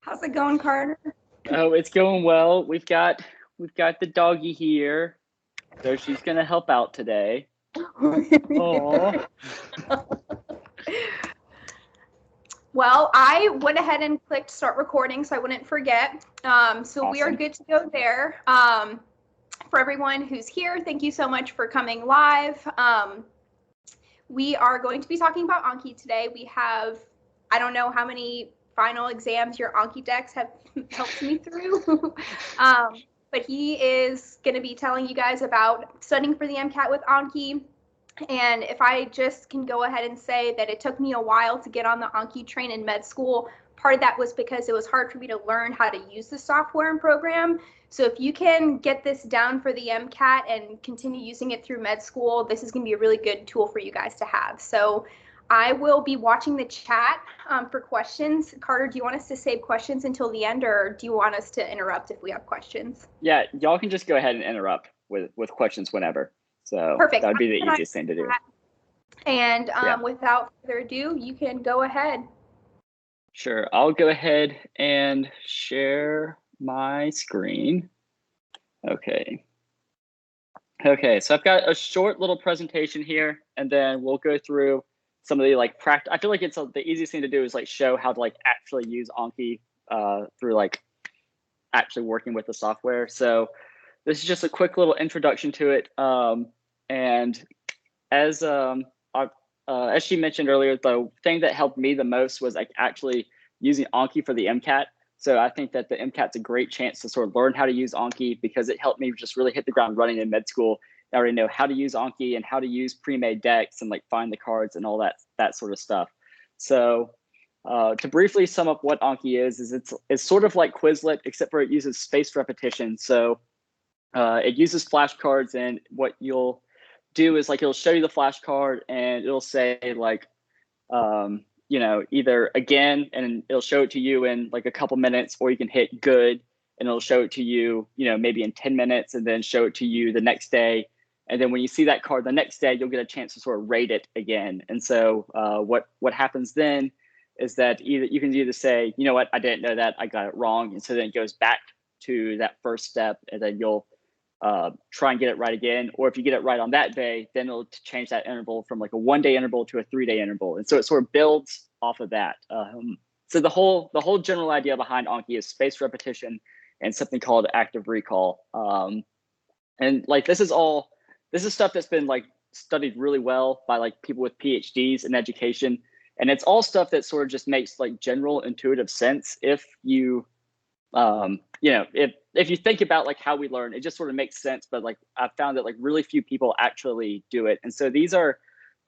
How's it going, Carter? Oh, it's going well. We've got the doggy here, so she's gonna help out today. Oh, Well, I went ahead and clicked start recording so I wouldn't forget. So we are awesome. good to go there. For everyone who's here, thank you so much for coming live. We are going to be talking about Anki today. We have, I don't know how many final exams your Anki decks have helped me through. But he is going to be telling you guys about studying for the MCAT with Anki. And if I just can go ahead and say that it took me a while to get on the Anki train in med school, part of that was because it was hard for me to learn how to use the software and program. So if you can get this down for the MCAT and continue using it through med school, this is going to be a really good tool for you guys to have. So I will be watching the chat for questions. Carter, do you want us to save questions until the end, or do you want us to interrupt if we have questions? Yeah, y'all can just go ahead and interrupt with questions whenever. So Perfect. that would be the easiest thing to do. And Yeah. without further ado, you can go ahead. Sure, I'll go ahead and share my screen. Okay. Okay, so I've got a short little presentation here, and then we'll go through some of the like practice. I feel like it's the easiest thing to do is like show how to like actually use Anki through like actually working with the software. So this is just a quick little introduction to it. And as she mentioned earlier, the thing that helped me the most was like actually using Anki for the MCAT. So I think that the MCAT's a great chance to sort of learn how to use Anki because it helped me just really hit the ground running in med school. I already know how to use Anki and how to use pre-made decks and like find the cards and all that sort of stuff. So to briefly sum up what Anki is it's sort of like Quizlet, except for it uses spaced repetition. So it uses flashcards, and what you'll do is like it'll show you the flashcard and it'll say like either again, and it'll show it to you in like a couple minutes, or you can hit good and it'll show it to you, maybe in 10 minutes, and then show it to you the next day. And then when you see that card the next day, you'll get a chance to sort of rate it again. And so what happens then is that either you can either say, you know what, I didn't know that, I got it wrong. And so then it goes back to that first step, and then you'll try and get it right again. Or if you get it right on that day, then it'll change that interval from like a 1-day interval to a 3-day interval. And so it sort of builds off of that. So the whole general idea behind Anki is spaced repetition and something called active recall. And like this is stuff that's been like studied really well by like people with PhDs in education. And it's all stuff that sort of just makes like general intuitive sense if you if you think about like how we learn, it just sort of makes sense. But like I've found that like really few people actually do it. And so these are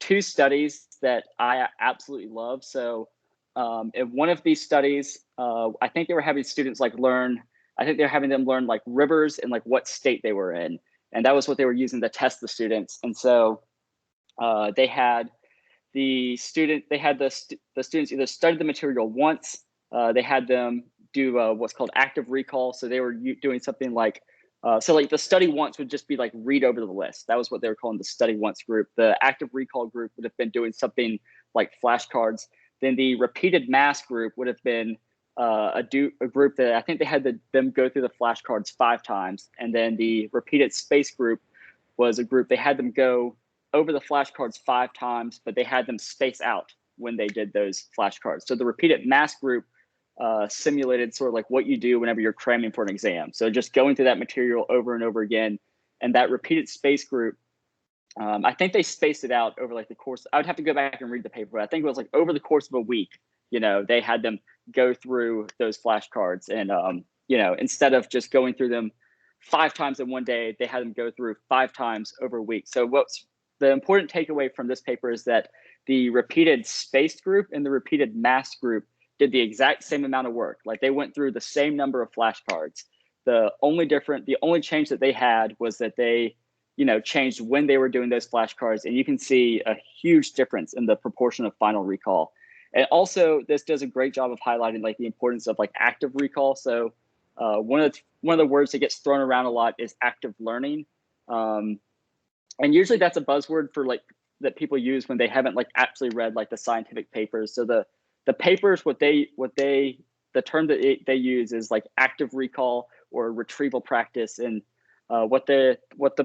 2 studies that I absolutely love. So in one of these studies, I think they were having students like they're having them learn like rivers and like what state they were in. And that was what they were using to test the students. And so they had the students either study the material once, they had them do what's called active recall. So they were doing something like, so like the study once would just be like read over the list. That was what they were calling the study once group. The active recall group would have been doing something like flashcards. Then the repeated mass group would have been a group that I think they had them go through the flashcards 5 times. And then the repeated space group was a group they had them go over the flashcards 5 times, but they had them space out when they did those flashcards. So the repeated mass group simulated sort of like what you do whenever you're cramming for an exam. So just going through that material over and over again. And that repeated space group, I think they spaced it out over like the course. I would have to go back and read the paper. But I think it was like over the course of a week, they had them go through those flashcards. And, instead of just going through them 5 times in one day, they had them go through 5 times over a week. So what's the important takeaway from this paper is that the repeated spaced group and the repeated mass group did the exact same amount of work. Like they went through the same number of flashcards. The only change that they had was that they, changed when they were doing those flashcards. And you can see a huge difference in the proportion of final recall. And also this does a great job of highlighting like the importance of like active recall. So one of the words that gets thrown around a lot is active learning. And usually that's a buzzword for like that people use when they haven't like actually read like the scientific papers. So the papers, what they the term that they use is like active recall or retrieval practice. And what the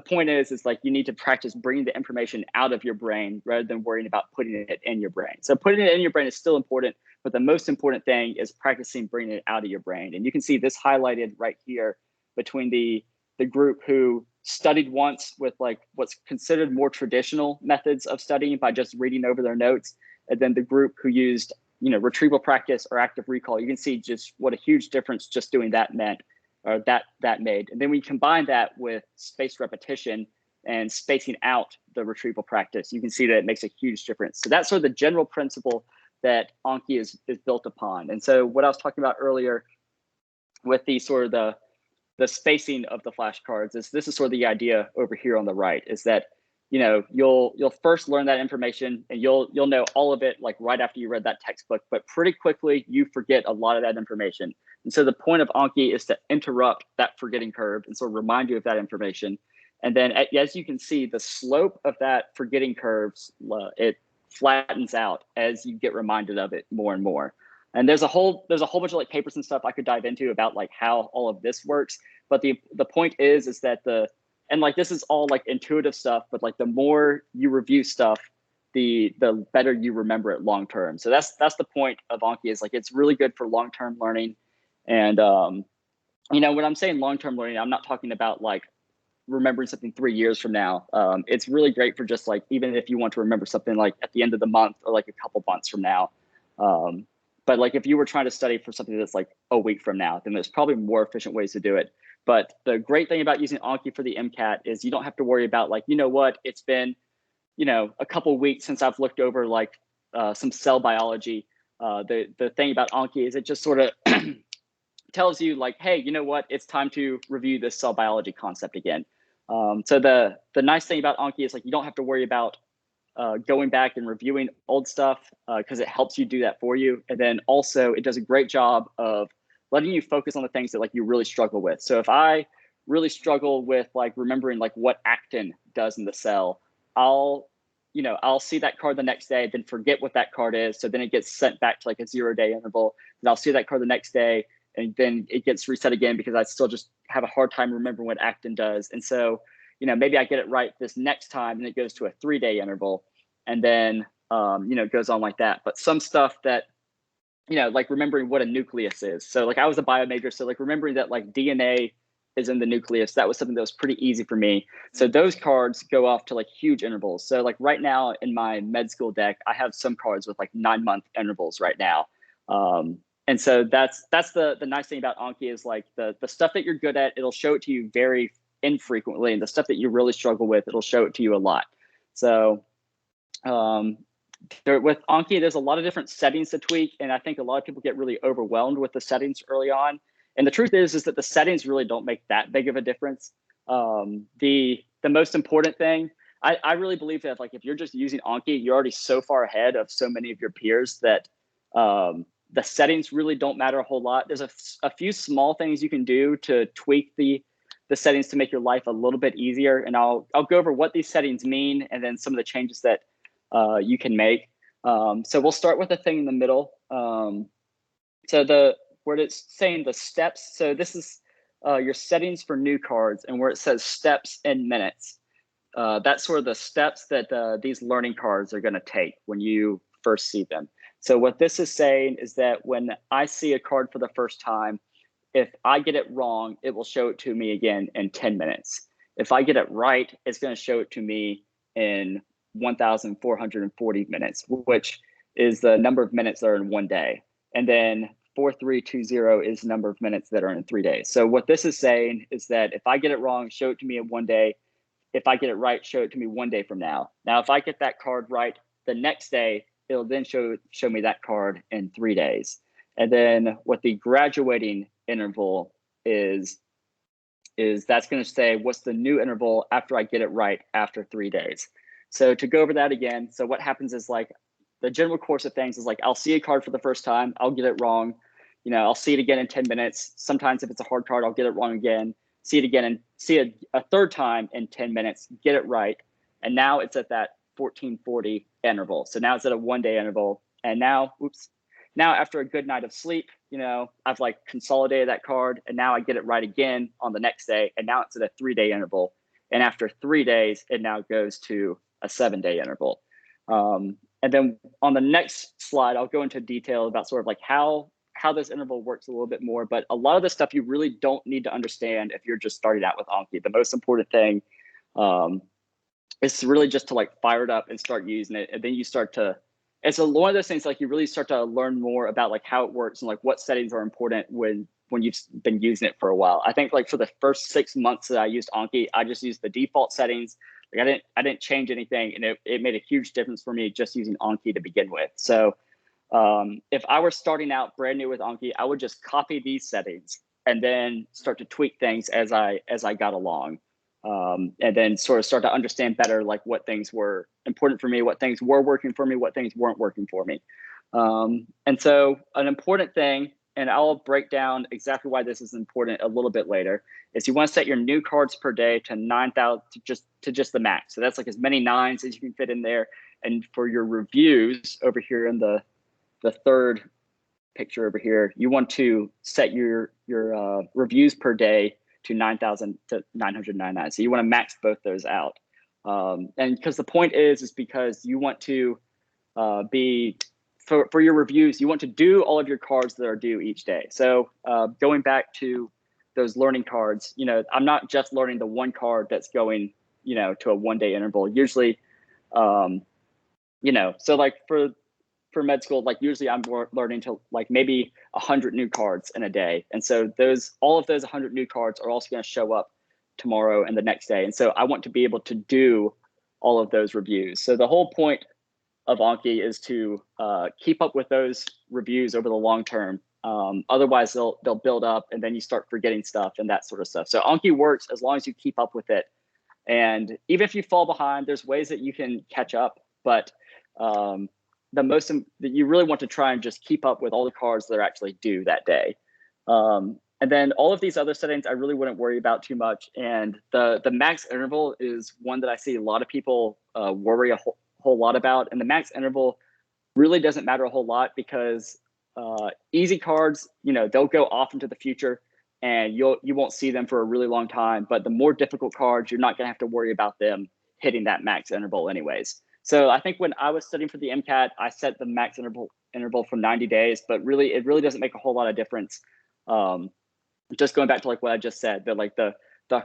point is like you need to practice bringing the information out of your brain rather than worrying about putting it in your brain. So putting it in your brain is still important, but the most important thing is practicing bringing it out of your brain. And you can see this highlighted right here between the group who studied once with like what's considered more traditional methods of studying by just reading over their notes, and then the group who used, you know, retrieval practice or active recall. You can see just what a huge difference just doing that meant, or that made. And then we combine that with spaced repetition and spacing out the retrieval practice, you can see that it makes a huge difference. So that's sort of the general principle that Anki is built upon. And so what I was talking about earlier with the sort of the spacing of the flashcards is this is sort of the idea over here on the right, is that, you know, you'll first learn that information and you'll know all of it like right after you read that textbook, but pretty quickly you forget a lot of that information. And so the point of Anki is to interrupt that forgetting curve and sort of remind you of that information. And then as you can see, the slope of that forgetting curves, it flattens out as you get reminded of it more and more. And there's a whole bunch of like papers and stuff I could dive into about like how all of this works. But the point is that and like this is all like intuitive stuff, but like the more you review stuff, the better you remember it long term. So that's the point of Anki, is like it's really good for long term learning. And you know, when I'm saying long term learning, I'm not talking about like remembering something 3 years from now. It's really great for just like even if you want to remember something like at the end of the month or like a couple months from now. But like if you were trying to study for something that's like a week from now, then there's probably more efficient ways to do it. But the great thing about using Anki for the MCAT is you don't have to worry about like, you know what, it's been, you know, a couple weeks since I've looked over like some cell biology. The thing about Anki is it just sort of tells you like, hey, you know what, it's time to review this cell biology concept again. So the nice thing about Anki is like you don't have to worry about going back and reviewing old stuff because it helps you do that for you. And then also it does a great job of letting you focus on the things that like you really struggle with. So if I really struggle with like remembering like what actin does in the cell, I'll see that card the next day, then forget what that card is. So then it gets sent back to like a 0-day interval. And I'll see that card the next day, and then it gets reset again because I still just have a hard time remembering what actin does. And so, you know, maybe I get it right this next time and it goes to a 3-day interval, and then, you know, it goes on like that. But some stuff that, you know, like remembering what a nucleus is. So like I was a bio major, so like remembering that like DNA is in the nucleus, that was something that was pretty easy for me. So those cards go off to like huge intervals. So like right now in my med school deck, I have some cards with like 9-month intervals right now. And so that's the nice thing about Anki is like the stuff that you're good at, it'll show it to you very infrequently, and the stuff that you really struggle with, it'll show it to you a lot. So with Anki, there's a lot of different settings to tweak, and I think a lot of people get really overwhelmed with the settings early on. And the truth is that the settings really don't make that big of a difference. The most important thing, I really believe that like if you're just using Anki, you're already so far ahead of so many of your peers that the settings really don't matter a whole lot. There's a few small things you can do to tweak the settings to make your life a little bit easier, and I'll go over what these settings mean and then some of the changes that you can make. So we'll start with the thing in the middle. So where it's saying the steps. So this is your settings for new cards, and where it says steps in minutes. That's sort of the steps that these learning cards are going to take when you first see them. So what this is saying is that when I see a card for the first time, if I get it wrong, it will show it to me again in 10 minutes. If I get it right, it's going to show it to me in 1,440 minutes, which is the number of minutes that are in one day. And then 4320 is the number of minutes that are in 3 days. So what this is saying is that if I get it wrong, show it to me in 1 day. If I get it right, show it to me 1 day from now. Now, if I get that card right the next day, it'll then show me that card in 3 days. And then what the graduating interval is that's going to say what's the new interval after I get it right after 3 days. So to go over that again, so what happens is like the general course of things is like I'll see a card for the first time, I'll get it wrong, you know, I'll see it again in 10 minutes. Sometimes if it's a hard card, I'll get it wrong again, see it again and see it a third time in 10 minutes, get it right. And now it's at that 1440 interval. So now it's at a 1 day interval. And now, now after a good night of sleep, I've like consolidated that card, and now I get it right again on the next day, and now it's at a 3-day interval. And after 3 days, it now goes to a 7-day interval. And then on the next slide, I'll go into detail about sort of like how this interval works a little bit more. But a lot of this stuff you really don't need to understand if you're just starting out with Anki. The most important thing is really just to like fire it up and start using it. And then you start to, it's one of those things like you really start to learn more about like how it works and like what settings are important when you've been using it for a while. I think like for the first 6 months that I used Anki, I just used the default settings. Like I didn't change anything, and it made a huge difference for me just using Anki to begin with. So if I were starting out brand new with Anki, I would just copy these settings and then start to tweak things as I got along, and then sort of start to understand better like what things were important for me, what things were working for me, what things weren't working for me. And so an important thing, and I'll break down exactly why this is important a little bit later, is you want to set your new cards per day to 9,000 to just the max. So that's like as many 9s as you can fit in there. And for your reviews over here in the third picture over here, you want to set your reviews per day to 9,000 to 999. So you want to max both those out. And because the point is because you want to be, for your reviews, you want to do all of your cards that are due each day. So going back to those learning cards, I'm not just learning the one card that's going, to a 1-day interval. Usually, so like for med school, like usually I'm learning to like maybe 100 new cards in a day. And so all of those 100 new cards are also going to show up tomorrow and the next day. And so I want to be able to do all of those reviews. So the whole point of Anki is to keep up with those reviews over the long term. Otherwise, they'll build up, and then you start forgetting stuff and that sort of stuff. So Anki works as long as you keep up with it. And even if you fall behind, there's ways that you can catch up. But that you really want to try and just keep up with all the cards that are actually due that day. And then all of these other settings, I really wouldn't worry about too much. And the max interval is one that I see a lot of people worry a whole lot about. And the max interval really doesn't matter a whole lot because easy cards, they'll go off into the future and you won't see them for a really long time. But the more difficult cards, you're not going to have to worry about them hitting that max interval anyways. So I think when I was studying for the MCAT, I set the max interval for 90 days, but it really doesn't make a whole lot of difference. Just going back to like what I just said, that like the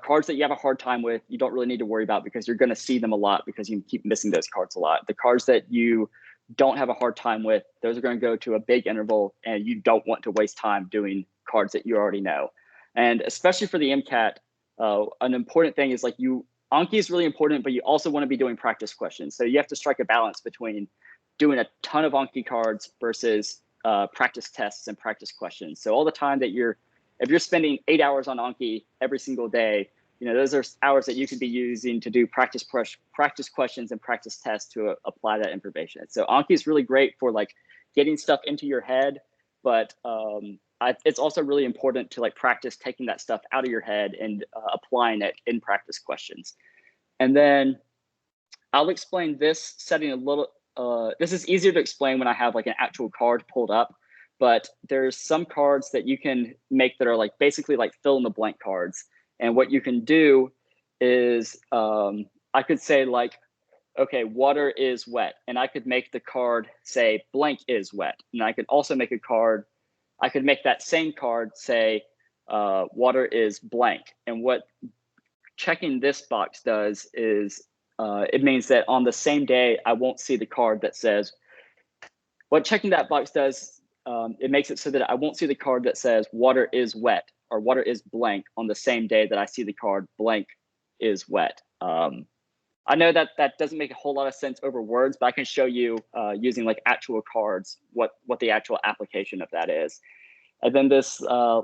cards that you have a hard time with, you don't really need to worry about because you're going to see them a lot because you keep missing those cards a lot. The cards that you don't have a hard time with, those are going to go to a big interval, and you don't want to waste time doing cards that you already know. And especially for the MCAT, an important thing is like Anki is really important, but you also want to be doing practice questions. So you have to strike a balance between doing a ton of Anki cards versus practice tests and practice questions. So all the time that if you're spending 8 hours on Anki every single day, those are hours that you could be using to do practice questions and practice tests to apply that information. So Anki is really great for like getting stuff into your head, but it's also really important to like practice taking that stuff out of your head and applying it in practice questions. And then I'll explain this setting a little. This is easier to explain when I have like an actual card pulled up, but there's some cards that you can make that are like basically like fill in the blank cards. And what you can do is I could say like, okay, water is wet. And I could make the card say blank is wet. And I could also make I could make that same card say water is blank. And what checking this box does is it means that on the same day, I won't see the card that says, what checking that box does, it makes it so that I won't see the card that says water is wet or water is blank on the same day that I see the card blank is wet. I know that doesn't make a whole lot of sense over words, but I can show you using like actual cards what the actual application of that is. And then this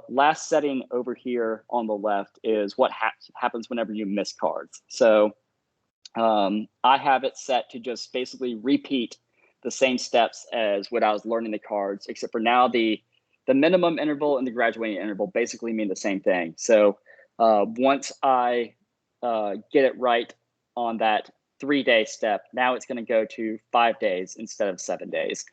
last setting over here on the left is what happens whenever you miss cards. So I have it set to just basically repeat the same steps as what I was learning the cards, except for now the minimum interval and the graduating interval basically mean the same thing. So once I get it right on that 3-day step, now it's going to go to 5 days instead of 7 days.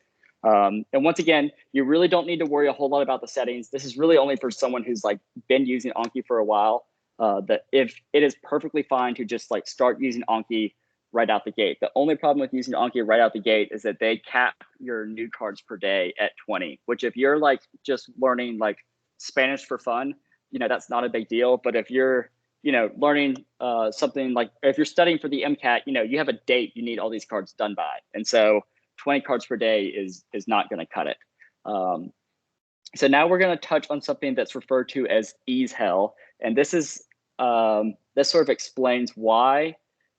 And once again, you really don't need to worry a whole lot about the settings. This is really only for someone who's like been using Anki for a while. That if it is perfectly fine to just like start using Anki right out the gate. The only problem with using Anki right out the gate is that they cap your new cards per day at 20, which if you're like just learning like Spanish for fun, that's not a big deal. But if you're, learning something like, if you're studying for the MCAT, you have a date you need all these cards done by. And so 20 cards per day is not going to cut it. So now we're going to touch on something that's referred to as ease hell. And this sort of explains why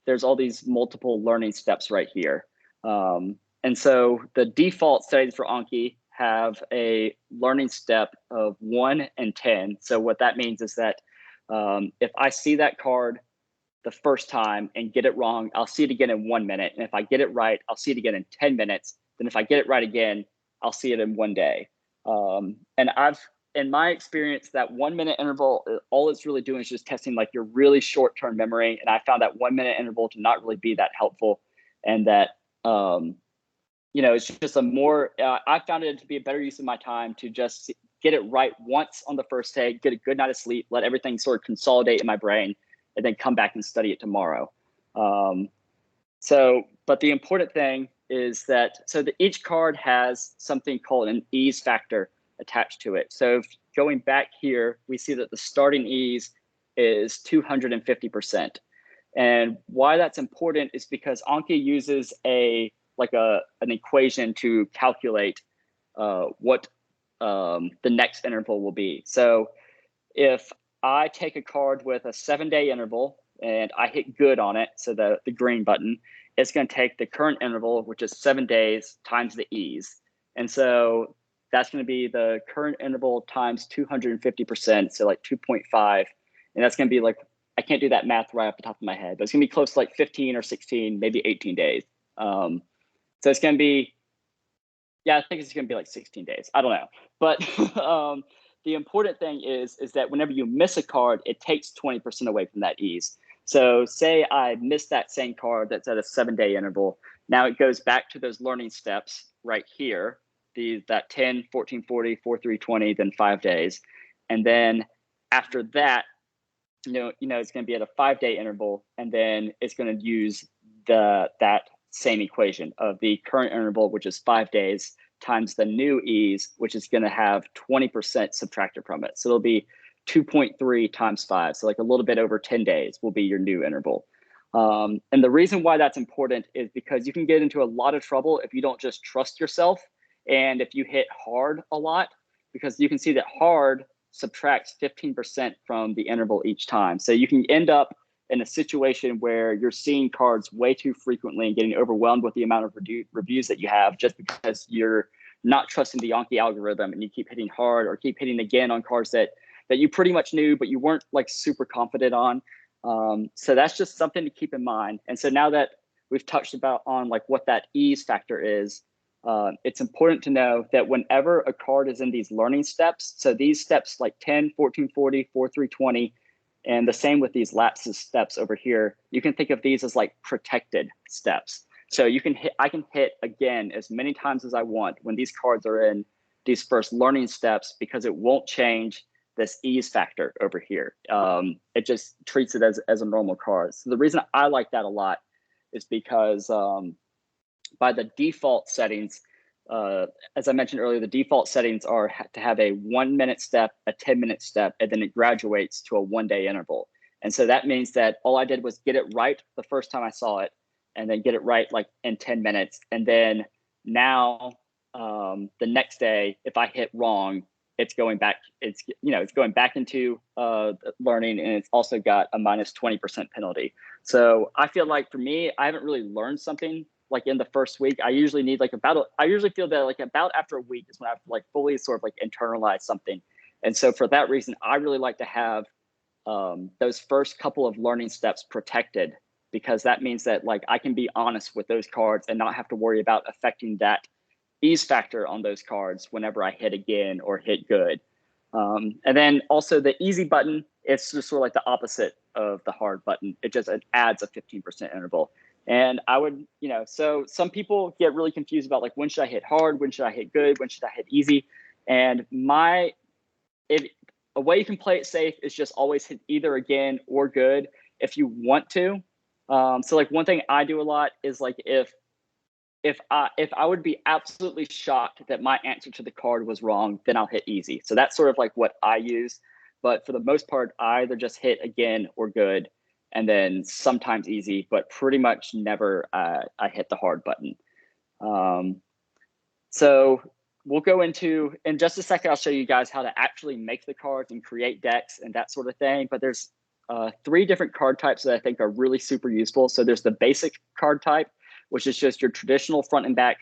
there's all these multiple learning steps right here. And so the default settings for Anki have a learning step of 1 and 10. So what that means is that if I see that card the first time and get it wrong, I'll see it again in 1 minute. And if I get it right, I'll see it again in 10 minutes. Then if I get it right again, I'll see it in 1 day. And in my experience, that 1 minute interval, all it's really doing is just testing like your really short-term memory. And I found that 1 minute interval to not really be that helpful. And that, it's just a more, I found it to be a better use of my time to just get it right once on the first day, get a good night of sleep, let everything sort of consolidate in my brain, and then come back and study it tomorrow. But the important thing is that, each card has something called an ease factor attached to it. So going back here, we see that the starting ease is 250%. And why that's important is because Anki uses an equation to calculate what the next interval will be. So if I take a card with a 7-day interval and I hit good on it, so the green button, it's going to take the current interval, which is 7 days times the ease. And so that's going to be the current interval times 250%, so like 2.5. And that's going to be like, I can't do that math right off the top of my head, but it's going to be close to like 15 or 16, maybe 18 days. So it's going to be, I think it's going to be like 16 days. I don't know. But the important thing is that whenever you miss a card, it takes 20% away from that ease. So say I missed that same card that's at a 7-day interval. Now it goes back to those learning steps right here, that 10, 14, 40, 4, 3, 20, then 5 days. And then after that, it's going to be at a 5-day interval, and then it's going to use that same equation of the current interval, which is 5 days, times the new ease, which is going to have 20% subtracted from it. So it'll be 2.3 times 5. So like a little bit over 10 days will be your new interval. And the reason why that's important is because you can get into a lot of trouble if you don't just trust yourself and if you hit hard a lot, because you can see that hard subtracts 15% from the interval each time. So you can end up in a situation where you're seeing cards way too frequently and getting overwhelmed with the amount of reviews that you have just because you're not trusting the Anki algorithm and you keep hitting hard or keep hitting again on cards that you pretty much knew, but you weren't like super confident on. So that's just something to keep in mind. And so now that we've touched on like what that ease factor is, it's important to know that whenever a card is in these learning steps, so these steps like 10, 14, 40, 4, 3, 20, and the same with these lapses steps over here, you can think of these as like protected steps. So I can hit again as many times as I want when these cards are in these first learning steps, because it won't change this ease factor over here. It just treats it as a normal card. So the reason I like that a lot is because by the default settings, as I mentioned earlier, the default settings are to have a 1 minute step, a 10-minute step, and then it graduates to a 1-day interval. And so that means that all I did was get it right the first time I saw it, and then get it right like in 10 minutes. And then now the next day, if I hit wrong, it's going back. It's going back into learning, and it's also got a minus 20% penalty. So I feel like for me, I haven't really learned something like in the first week. I usually need like I usually feel that like about after a week is when I've like fully sort of like internalized something. And so for that reason, I really like to have those first couple of learning steps protected, because that means that like I can be honest with those cards and not have to worry about affecting that ease factor on those cards whenever I hit again or hit good. And then also the easy button, it's just sort of like the opposite of the hard button. It adds a 15% interval. And I would, so some people get really confused about like, when should I hit hard? When should I hit good? When should I hit easy? And if a way you can play it safe is just always hit either again or good if you want to. So like one thing I do a lot is like, if I would be absolutely shocked that my answer to the card was wrong, then I'll hit easy. So that's sort of like what I use. But for the most part, I either just hit again or good, and then sometimes easy, but pretty much never I hit the hard button. So we'll go into, in just a second, I'll show you guys how to actually make the cards and create decks and that sort of thing. But there's 3 different card types that I think are really super useful. So there's the basic card type, which is just your traditional front and back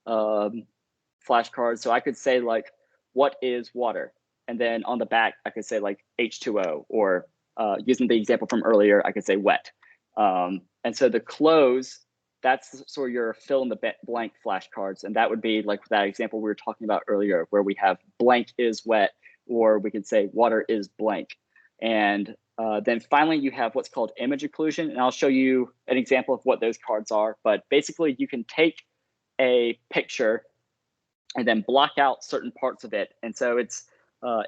flashcards. So I could say like, what is water? And then on the back, I could say like H2O, or using the example from earlier, I could say wet. And so the close, that's sort of your fill in the blank flashcards. And that would be like that example we were talking about earlier, where we have blank is wet, or we could say water is blank. And then finally, you have what's called image occlusion. And I'll show you an example of what those cards are. But basically, you can take a picture and then block out certain parts of it. And so it's,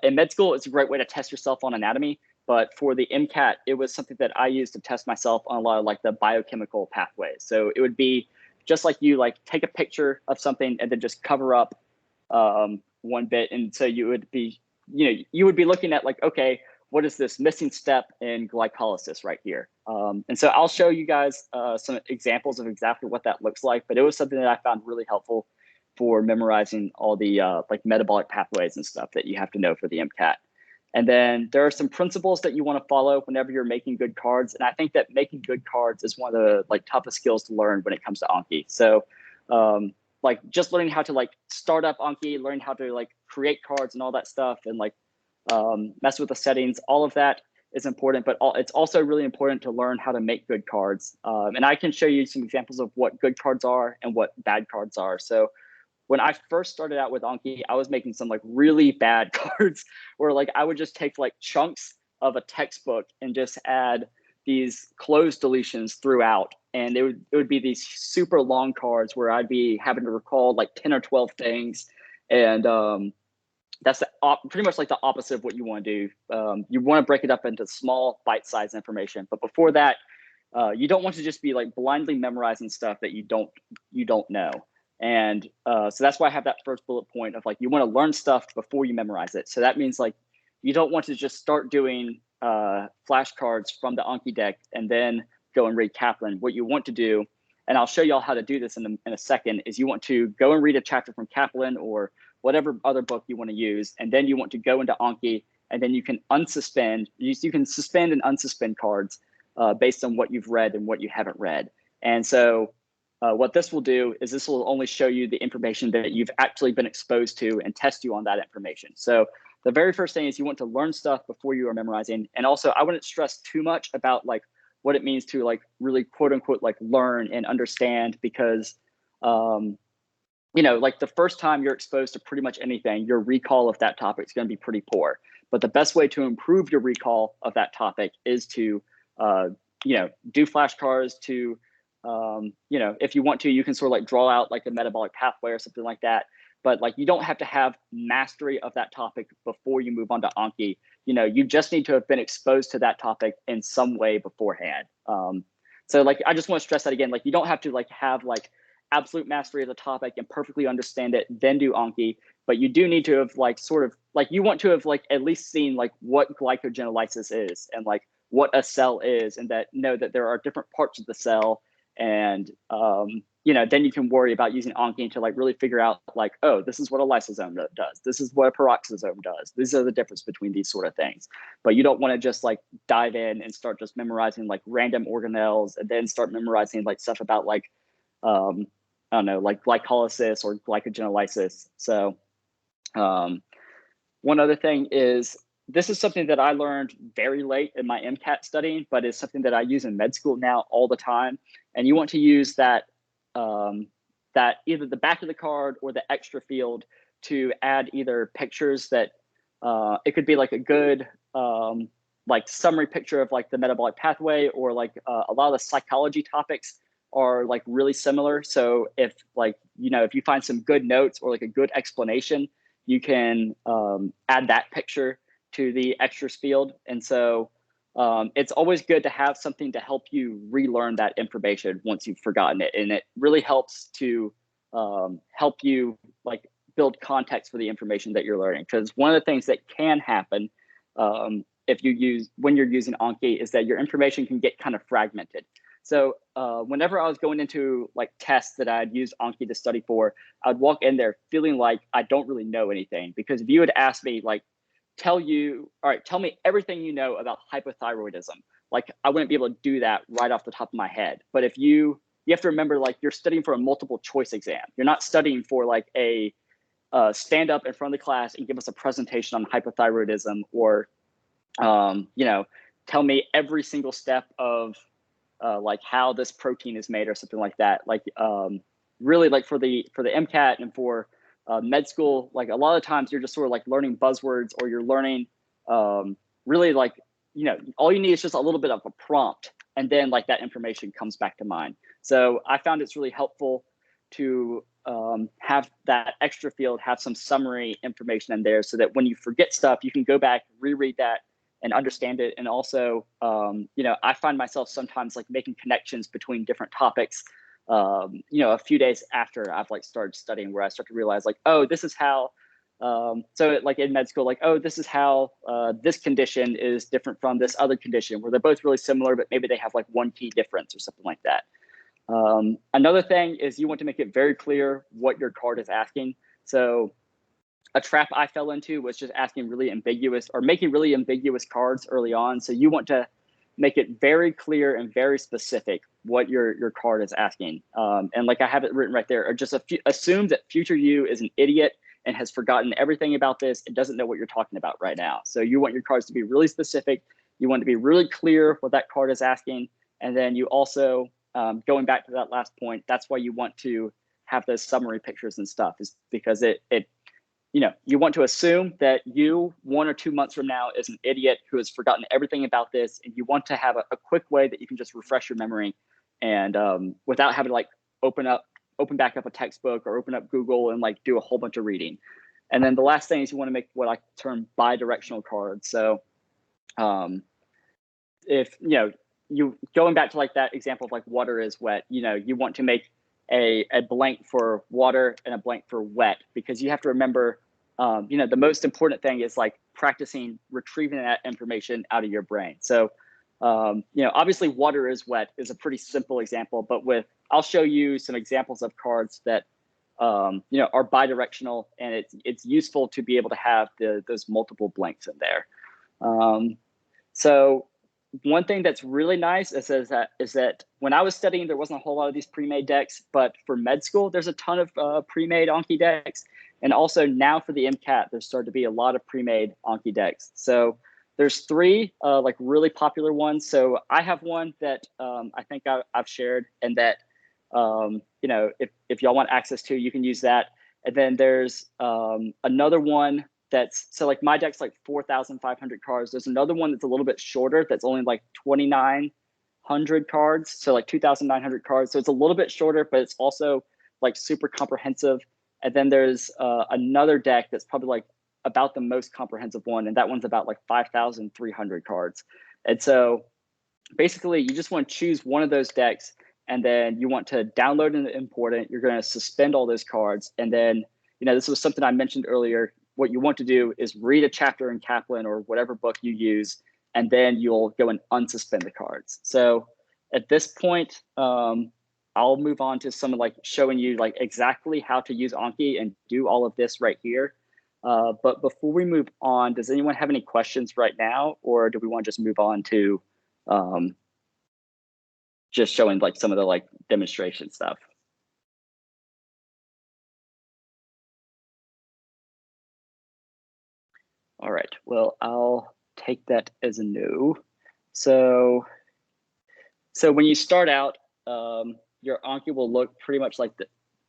in med school, it's a great way to test yourself on anatomy. But for the MCAT, it was something that I used to test myself on a lot of like the biochemical pathways. So it would be just like you like take a picture of something and then just cover up one bit. And so you would be, you would be looking at like, okay, what is this missing step in glycolysis right here? And so I'll show you guys some examples of exactly what that looks like. But it was something that I found really helpful for memorizing all the like metabolic pathways and stuff that you have to know for the MCAT. And then there are some principles that you want to follow whenever you're making good cards. And I think that making good cards is one of the like toughest skills to learn when it comes to Anki. So like just learning how to like start up Anki, learning how to like create cards and all that stuff, and like mess with the settings, all of that is important. But it's also really important to learn how to make good cards. And I can show you some examples of what good cards are and what bad cards are. So when I first started out with Anki, I was making some like really bad cards where like I would just take like chunks of a textbook and just add these closed deletions throughout. And it would be these super long cards where I'd be having to recall like 10 or 12 things. And that's pretty much like the opposite of what you want to do. You want to break it up into small bite-sized information. But before that, you don't want to just be like blindly memorizing stuff that you don't know. And so that's why I have that first bullet point of like, you want to learn stuff before you memorize it. So that means like, you don't want to just start doing flashcards from the Anki deck and then go and read Kaplan. What you want to do, and I'll show you all how to do this in a second, is you want to go and read a chapter from Kaplan or whatever other book you want to use. And then you want to go into Anki, and then you can unsuspend, you can suspend and unsuspend cards based on what you've read and what you haven't read. And so what this will do is this will only show you the information that you've actually been exposed to and test you on that information. So the very first thing is you want to learn stuff before you are memorizing. And also I wouldn't stress too much about like what it means to like really quote unquote like learn and understand, because like the first time you're exposed to pretty much anything, your recall of that topic is going to be pretty poor. But the best way to improve your recall of that topic is to do flashcards, to if you want to, you can sort of like draw out like a metabolic pathway or something like that. But like, you don't have to have mastery of that topic before you move on to Anki. You just need to have been exposed to that topic in some way beforehand. So like, I just want to stress that again, like you don't have to like have like absolute mastery of the topic and perfectly understand it, then do Anki. But you do need to have like sort of like, you want to have like at least seen like what glycogenolysis is and like what a cell is, and that know that there are different parts of the cell. And then you can worry about using Anki to like really figure out like, oh, this is what a lysosome does. This is what a peroxisome does. These are the difference between these sort of things. But you don't want to just like dive in and start just memorizing like random organelles and then start memorizing like stuff about like, I don't know, like glycolysis or glycogenolysis. So one other thing is, this is something that I learned very late in my MCAT studying, but it's something that I use in med school now all the time. And you want to use that either the back of the card or the extra field to add either pictures that it could be like a good like summary picture of like the metabolic pathway, or like a lot of the psychology topics are like really similar. So if like, if you find some good notes or like a good explanation, you can add that picture to the extras field. And so it's always good to have something to help you relearn that information once you've forgotten it. And it really helps to help you like build context for the information that you're learning. Because one of the things that can happen when you're using Anki is that your information can get kind of fragmented. So whenever I was going into like tests that I'd used Anki to study for, I'd walk in there feeling like I don't really know anything. Because if you had asked me like, tell me everything you know about hypothyroidism, like I wouldn't be able to do that right off the top of my head. But if you have to remember, like you're studying for a multiple choice exam. You're not studying for like a stand up in front of the class and give us a presentation on hypothyroidism, or tell me every single step of like how this protein is made or something like that. Like really like for the MCAT and for med school, like a lot of times you're just sort of like learning buzzwords, or you're learning really like, all you need is just a little bit of a prompt, and then like that information comes back to mind. So I found it's really helpful to have that extra field, have some summary information in there, so that when you forget stuff, you can go back, reread that, and understand it. And also, I find myself sometimes like making connections between different topics, a few days after I've like started studying, where I start to realize like, oh, this is how, so like in med school, like, oh, this is how this condition is different from this other condition, where they're both really similar, but maybe they have like one key difference or something like that. Another thing is you want to make it very clear what your card is asking. So a trap I fell into was just asking really ambiguous, or making really ambiguous cards early on. So you want to make it very clear and very specific what your card is asking. And like I have it written right there, or just assume that future you is an idiot and has forgotten everything about this and doesn't know what you're talking about right now. So you want your cards to be really specific. You want to be really clear what that card is asking. And then you also, going back to that last point, that's why you want to have those summary pictures and stuff, is because you want to assume that you 1 or 2 months from now is an idiot who has forgotten everything about this, and you want to have a quick way that you can just refresh your memory, and without having to like open back up a textbook or open up Google and like do a whole bunch of reading. And then the last thing is you want to make what I term bi-directional cards. So if you going back to like that example of like water is wet, you want to make a blank for water and a blank for wet, because you have to remember, the most important thing is like practicing retrieving that information out of your brain. So, obviously water is wet is a pretty simple example, but I'll show you some examples of cards that, are bi-directional, and it's useful to be able to have those multiple blanks in there. So one thing that's really nice is that when I was studying, there wasn't a whole lot of these pre-made decks, but for med school, there's a ton of pre-made Anki decks. And also now for the MCAT, there's started to be a lot of pre-made Anki decks. So there's 3 like really popular ones. So I have one that I think I've shared, and that, if y'all want access to, you can use that. And then there's another one so like my deck's like 4,500 cards. There's another one that's a little bit shorter that's only like 2,900 cards. So like 2,900 cards. So it's a little bit shorter, but it's also like super comprehensive. And then there's another deck that's probably like about the most comprehensive one. And that one's about like 5,300 cards. And so basically you just want to choose one of those decks, and then you want to download and import it. You're going to suspend all those cards. And then, this was something I mentioned earlier. What you want to do is read a chapter in Kaplan or whatever book you use, and then you'll go and unsuspend the cards. So at this point, I'll move on to some of like showing you like exactly how to use Anki and do all of this right here. But before we move on, does anyone have any questions right now, or do we want to just move on to just showing like some of the like demonstration stuff? All right, well, I'll take that as a no. So when you start out, your Anki will look pretty much like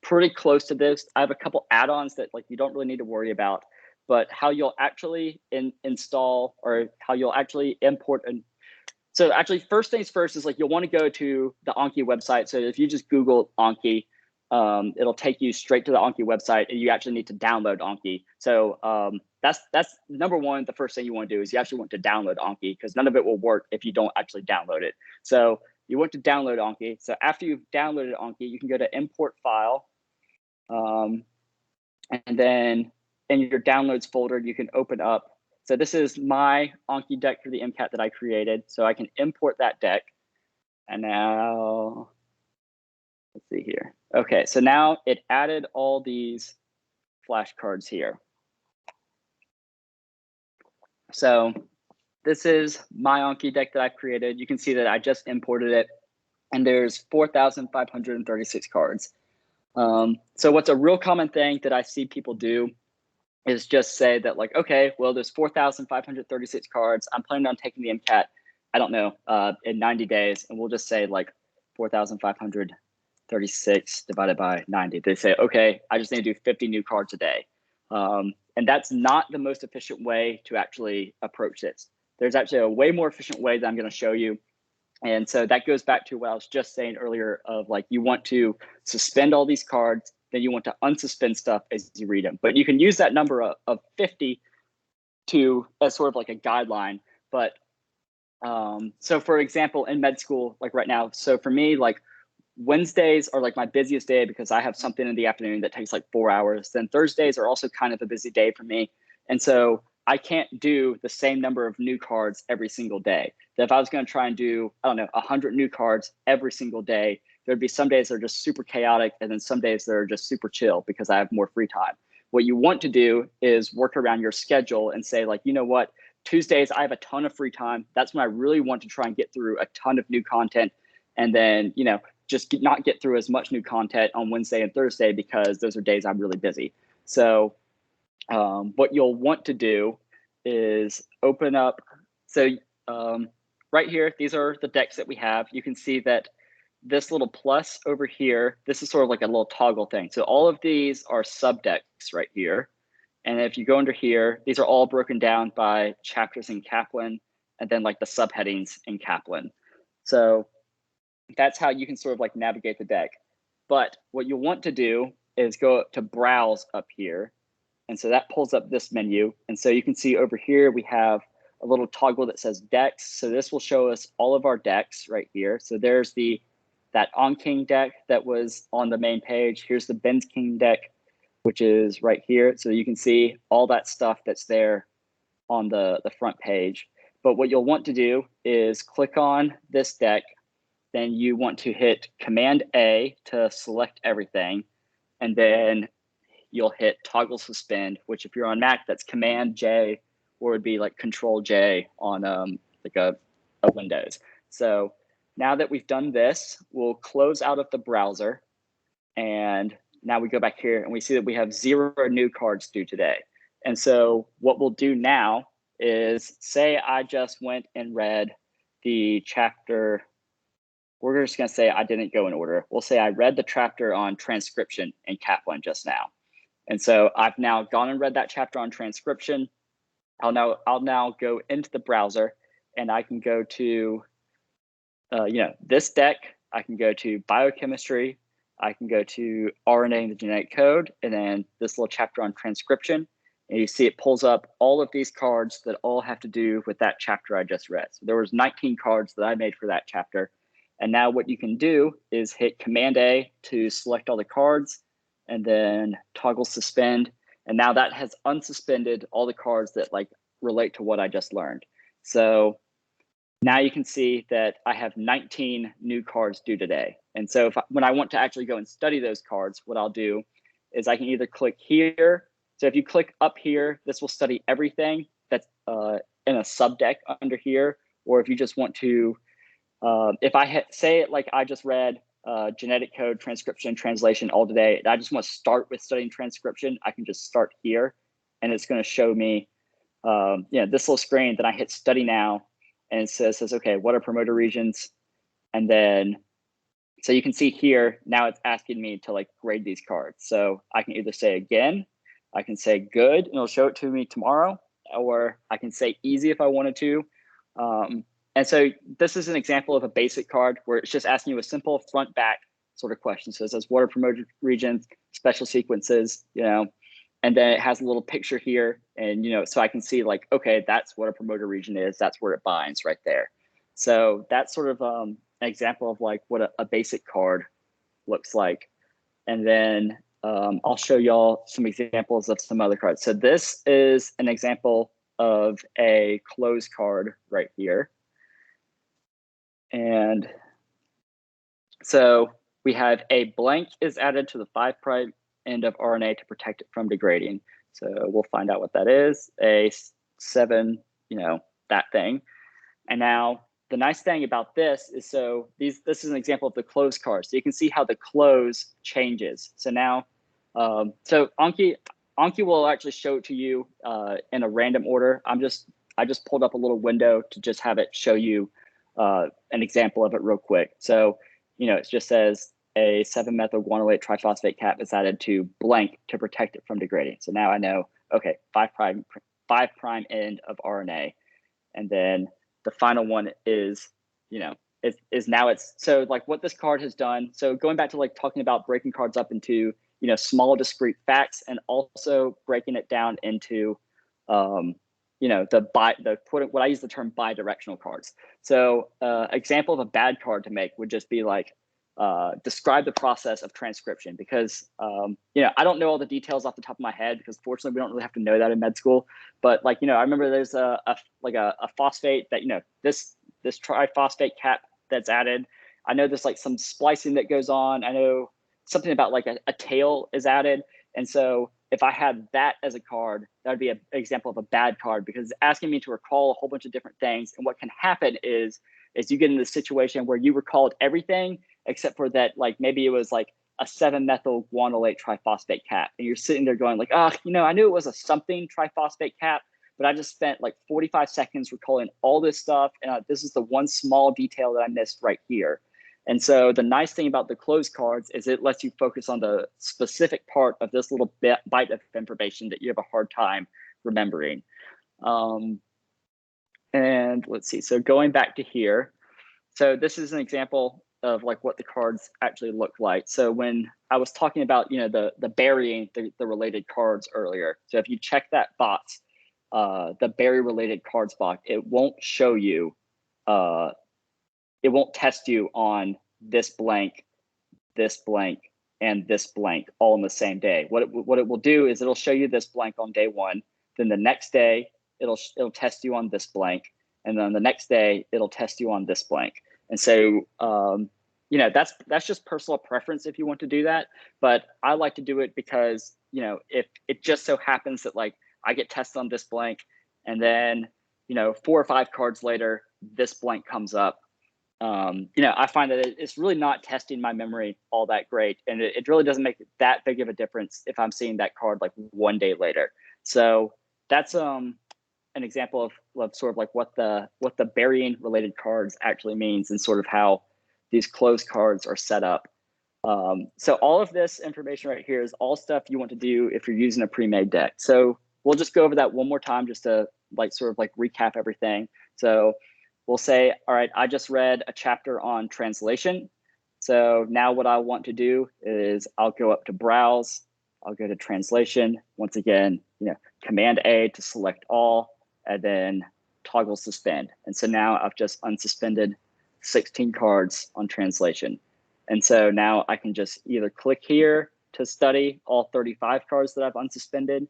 pretty close to this. I have a couple add-ons that like you don't really need to worry about, but how you'll actually install, or how you'll actually import So actually, first things first is like you'll want to go to the Anki website. So if you just Google Anki, it'll take you straight to the Anki website, and you actually need to download Anki. So that's number one. The first thing you want to do is you actually want to download Anki, because none of it will work if you don't actually download it. So you want to download Anki. So after you've downloaded Anki, you can go to import file, and then in your downloads folder, you can open up. So this is my Anki deck for the MCAT that I created. So I can import that deck. And now, let's see here. Okay, so now it added all these flashcards here. So this is my Anki deck that I've created. You can see that I just imported it, and there's 4,536 cards. So what's a real common thing that I see people do is just say that like, okay, well, there's 4,536 cards. I'm planning on taking the MCAT, I don't know, in 90 days. And we'll just say like 4,536 divided by 90. They say, okay, I just need to do 50 new cards a day. And that's not the most efficient way to actually approach this. There's actually a way more efficient way that I'm going to show you. And so that goes back to what I was just saying earlier of like, you want to suspend all these cards, then you want to unsuspend stuff as you read them. But you can use that number of 50 as sort of like a guideline. But so for example, in med school, like right now, so for me, like Wednesdays are like my busiest day because I have something in the afternoon that takes like 4 hours. Then Thursdays are also kind of a busy day for me. And so I can't do the same number of new cards every single day. That if I was going to try and do, I don't know, 100 new cards every single day, there'd be some days that are just super chaotic, and then some days that are just super chill because I have more free time. What you want to do is work around your schedule and say like, you know what, Tuesdays I have a ton of free time. That's when I really want to try and get through a ton of new content. And then, you know, just not get through as much new content on Wednesday and Thursday because those are days I'm really busy. So what you'll want to do is open up. So right here, these are the decks that we have. You can see that this little plus over here, this is sort of like a little toggle thing. So all of these are sub decks right here. And if you go under here, these are all broken down by chapters in Kaplan and then like the subheadings in Kaplan. So that's how you can sort of like navigate the deck. But what you'll want to do is go to browse up here. And so that pulls up this menu. And so you can see over here, we have a little toggle that says decks. So this will show us all of our decks right here. So there's that On King deck that was on the main page. Here's the Ben's King deck, which is right here. So you can see all that stuff that's there on the front page. But what you'll want to do is click on this deck. Then you want to hit Command A to select everything. And then you'll hit toggle suspend, which if you're on Mac, that's Command J, or it'd be like Control J on like a Windows. So now that we've done this, we'll close out of the browser. And now we go back here and we see that we have 0 new cards due today. And so what we'll do now is say I just went and read the chapter. We're just going to say I didn't go in order. We'll say I read the chapter on transcription in Kaplan just now. And so I've now gone and read that chapter on transcription. I'll now go into the browser and I can go to, this deck. I can go to biochemistry. I can go to RNA and the genetic code, and then this little chapter on transcription. And you see it pulls up all of these cards that all have to do with that chapter I just read. So there was 19 cards that I made for that chapter. And now what you can do is hit Command A to select all the cards and then toggle suspend. And now that has unsuspended all the cards that like relate to what I just learned. So now you can see that I have 19 new cards due today. And so when I want to actually go and study those cards, what I'll do is I can either click here. So if you click up here, this will study everything that's in a subdeck under here. Or if you just want to, if I say it like I just read genetic code, transcription, translation all today, and I just want to start with studying transcription, I can just start here. And it's going to show me this little screen. Then I hit study now. And it says, okay, what are promoter regions? And then, so you can see here, now it's asking me to like grade these cards. So I can either say again, I can say good, and it'll show it to me tomorrow, or I can say easy if I wanted to. And And so this is an example of a basic card where it's just asking you a simple front back sort of question. So it says what are promoted regions, special sequences, and then it has a little picture here, and so I can see like, okay, that's what a promoter region is. That's where it binds right there. So that's sort of an example of like what a basic card looks like. And then I'll show y'all some examples of some other cards. So this is an example of a closed card right here. And so we have a blank is added to the 5' end of RNA to protect it from degrading. So we'll find out what that is, a 7, that thing. And now the nice thing about this is, so this is an example of the close card. So you can see how the close changes. So now, so Anki will actually show it to you in a random order. I just pulled up a little window to just have it show you an example of it real quick. So, it just says a 7-methyl-guanylate triphosphate cap is added to blank to protect it from degrading. So now I know, okay, 5' end of RNA. And then the final one is, so like what this card has done. So going back to like talking about breaking cards up into, small discrete facts, and also breaking it down into, what I use the term bidirectional cards. So example of a bad card to make would just be like, describe the process of transcription, because I don't know all the details off the top of my head, because fortunately we don't really have to know that in med school. But like, I remember there's a phosphate that, this triphosphate cap that's added. I know there's like some splicing that goes on. I know something about like a tail is added. And so if I had that as a card, that would be an example of a bad card, because it's asking me to recall a whole bunch of different things. And what can happen is you get in this situation where you recalled everything except for that, like maybe it was like a 7-methyl-guanylate triphosphate cap. And you're sitting there going like, I knew it was a something triphosphate cap, but I just spent like 45 seconds recalling all this stuff. And this is the one small detail that I missed right here. And so the nice thing about the closed cards is it lets you focus on the specific part of this little bite of information that you have a hard time remembering. And let's see, so going back to here. So this is an example of like what the cards actually look like. So when I was talking about, the burying the related cards earlier. So if you check that box, the bury related cards box, it won't show you, it won't test you on this blank, and this blank all in the same day. What it will do is it'll show you this blank on day 1. Then the next day, it'll test you on this blank. And then the next day, it'll test you on this blank. And so, that's just personal preference if you want to do that. But I like to do it because, if it just so happens that like I get tested on this blank, and then, 4 or 5 cards later, this blank comes up. I find that it's really not testing my memory all that great. And it really doesn't make that big of a difference if I'm seeing that card like 1 day later. So that's an example of sort of like what the burying related cards actually means, and sort of how these closed cards are set up. So all of this information right here is all stuff you want to do if you're using a pre-made deck. So we'll just go over that one more time just to like sort of like recap everything. So we'll say, all right, I just read a chapter on translation. So now what I want to do is I'll go up to browse. I'll go to translation. Once again, Command A to select all, and then toggle suspend. And so now I've just unsuspended 16 cards on translation. And so now I can just either click here to study all 35 cards that I've unsuspended,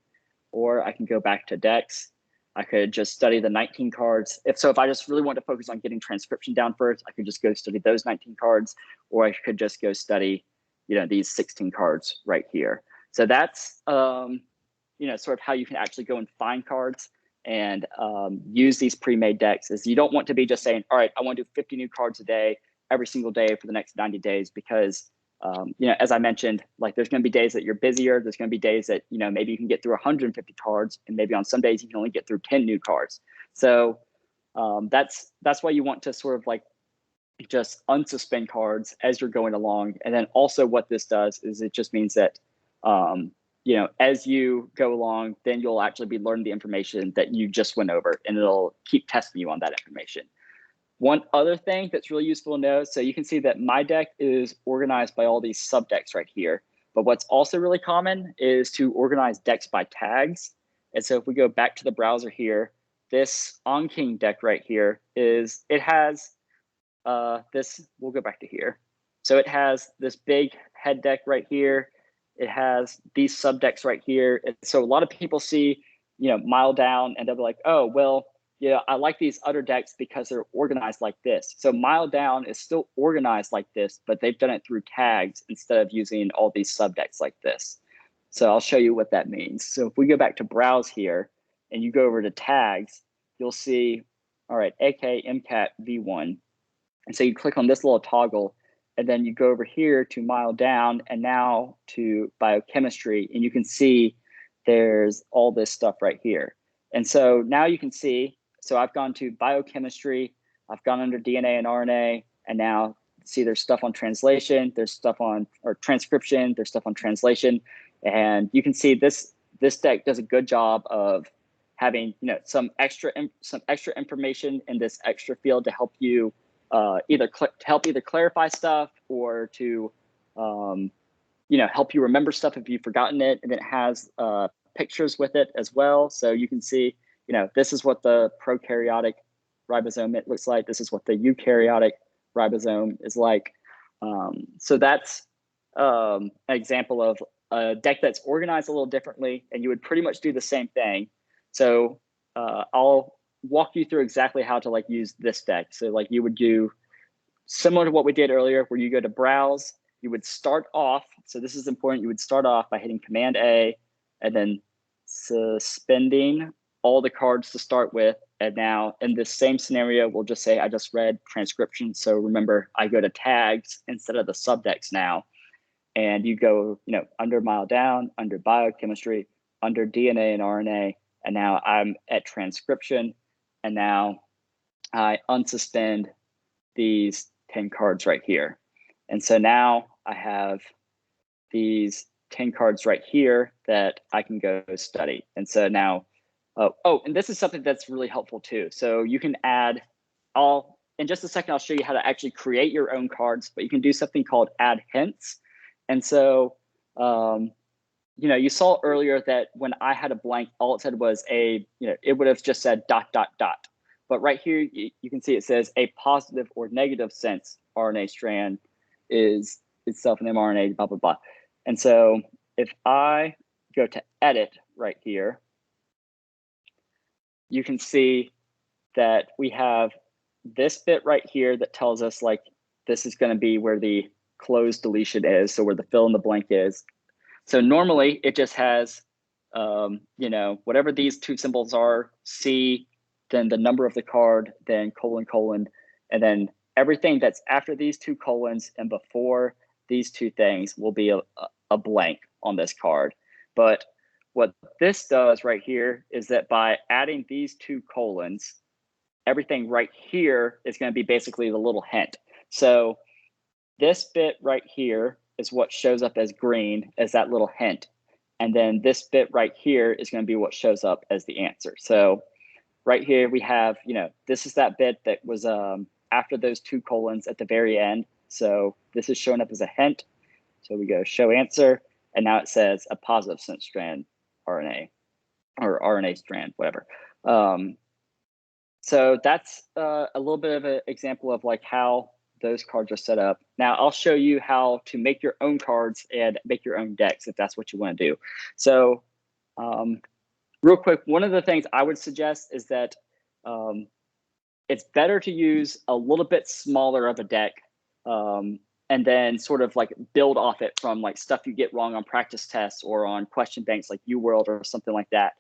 or I can go back to decks. I could just study the 19 cards. If I just really want to focus on getting transcription down first, I could just go study those 19 cards, or I could just go study, these 16 cards right here. So that's, sort of how you can actually go and find cards and use these pre-made decks. Is you don't want to be just saying, all right, I want to do 50 new cards a day every single day for the next 90 days, because as I mentioned, like there's going to be days that you're busier. There's going to be days that, maybe you can get through 150 cards, and maybe on some days you can only get through 10 new cards. So that's why you want to sort of like just unsuspend cards as you're going along. And then also what this does is it just means that, as you go along, then you'll actually be learning the information that you just went over, and it'll keep testing you on that information. One other thing that's really useful to know, so you can see that my deck is organized by all these subdecks right here. But what's also really common is to organize decks by tags. And so if we go back to the browser here, this Anki deck right here it has this, we'll go back to here. So it has this big head deck right here. It has these subdecks right here. And so a lot of people see, mile down, and they'll be like, oh, well, yeah, I like these other decks because they're organized like this. So mile down is still organized like this, but they've done it through tags instead of using all these subdecks like this. So I'll show you what that means. So if we go back to browse here and you go over to tags, you'll see, all right, AK, MCAT, V1. And so you click on this little toggle, and then you go over here to mile down and now to biochemistry, and you can see there's all this stuff right here. And so now you can see, so I've gone to biochemistry, I've gone under DNA and RNA, and now see there's stuff on translation, there's stuff on, or transcription, there's stuff on translation. And you can see this deck does a good job of having, some extra information in this extra field to help you either clarify stuff or to help you remember stuff if you've forgotten it. And it has pictures with it as well, so you can see, this is what the prokaryotic ribosome it looks like. This is what the eukaryotic ribosome is like. So that's an example of a deck that's organized a little differently, and you would pretty much do the same thing. So I'll walk you through exactly how to use this deck. So you would do similar to what we did earlier, where you go to browse, you would start off. So this is important. You would start off by hitting Command A and then suspending all the cards to start with. And now in this same scenario, we'll just say I just read transcription. So remember, I go to tags instead of the subdecks now. And you go, under mile down, under biochemistry, under DNA and RNA. And now I'm at transcription. And now I unsuspend these 10 cards right here. And so now I have these 10 cards right here that I can go study. And so now, and this is something that's really helpful too. So you can add, in just a second, I'll show you how to actually create your own cards, but you can do something called add hints. And so, you saw earlier that when I had a blank, all it said was it would have just said ... But right here, you can see it says a positive or negative sense RNA strand is itself an mRNA, blah, blah, blah. And so if I go to edit right here, you can see that we have this bit right here that tells us this is going to be where the closed deletion is, so where the fill in the blank is. So normally it just has, whatever these two symbols are, C, then the number of the card, then colon, and then everything that's after these two colons and before these two things will be a blank on this card. But what this does right here is that by adding these two colons, everything right here is going to be basically the little hint. So this bit right here is what shows up as green as that little hint. And then this bit right here is going to be what shows up as the answer. So right here we have, this is that bit that was after those two colons at the very end. So this is showing up as a hint. So we go show answer, and now it says a positive sense strand RNA or RNA strand, whatever. So that's a little bit of an example of how those cards are set up. Now I'll show you how to make your own cards and make your own decks if that's what you want to do. So real quick, one of the things I would suggest is that it's better to use a little bit smaller of a deck and then sort of build off it from stuff you get wrong on practice tests or on question banks like UWorld or something like that.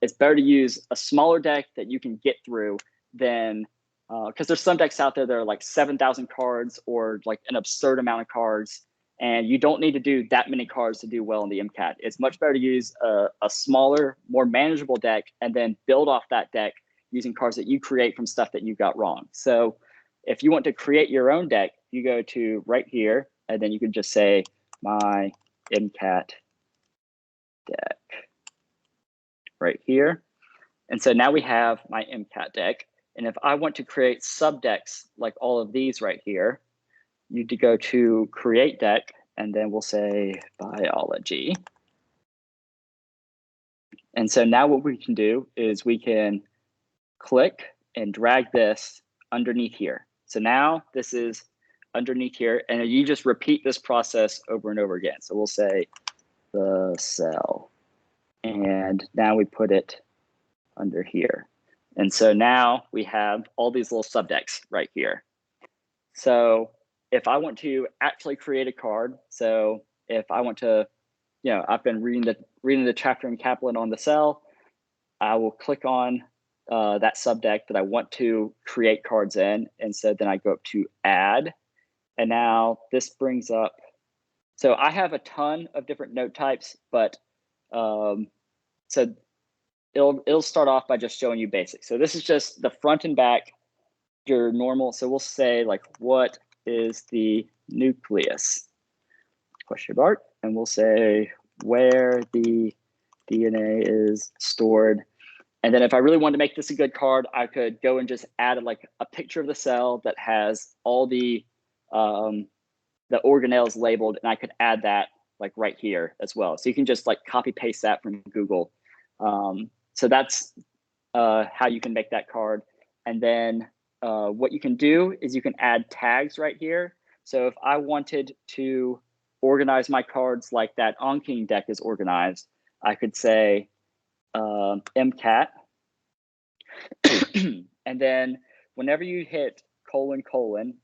It's better to use a smaller deck that you can get through than, because there's some decks out there that are 7,000 cards or an absurd amount of cards. And you don't need to do that many cards to do well in the MCAT. It's much better to use a smaller, more manageable deck and then build off that deck using cards that you create from stuff that you got wrong. So if you want to create your own deck, you go to right here, and then you can just say my MCAT deck right here. And so now we have my MCAT deck. And if I want to create subdecks like all of these right here, you need to go to create deck, and then we'll say biology. And so now what we can do is we can click and drag this underneath here. So now this is underneath here, and you just repeat this process over and over again. So we'll say the cell, and now we put it under here. And so now we have all these little subdecks right here. So if I want to actually create a card, so if I want to, I've been reading the chapter in Kaplan on the cell, I will click on that subdeck that I want to create cards in. And so then I go up to add. And now this brings up, so I have a ton of different note types, but so it'll start off by just showing you basics. So this is just the front and back, your normal. So we'll say like, what is the nucleus? Question mark. And we'll say where the DNA is stored. And then if I really wanted to make this a good card, I could go and just add like a picture of the cell that has all the organelles labeled, and I could add that like right here as well. So you can just like copy paste that from Google. So that's how you can make that card. And then what you can do is you can add tags right here. So if I wanted to organize my cards like that Anki deck is organized, I could say MCAT. And then whenever you hit :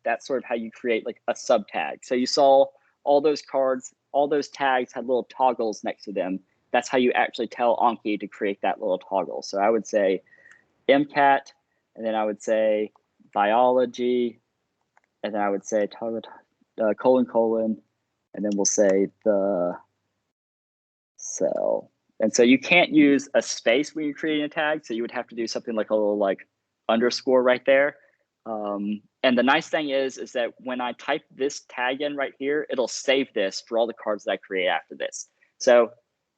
that's sort of how you create like a sub tag. So you saw all those cards, all those tags had little toggles next to them. That's how you actually tell Anki to create that little toggle. So I would say MCAT, and then I would say biology, and then I would say : and then we'll say the cell. And so you can't use a space when you're creating a tag. So you would have to do something like a little like underscore right there. And the nice thing is that when I type this tag in right here, it'll save this for all the cards that I create after this. So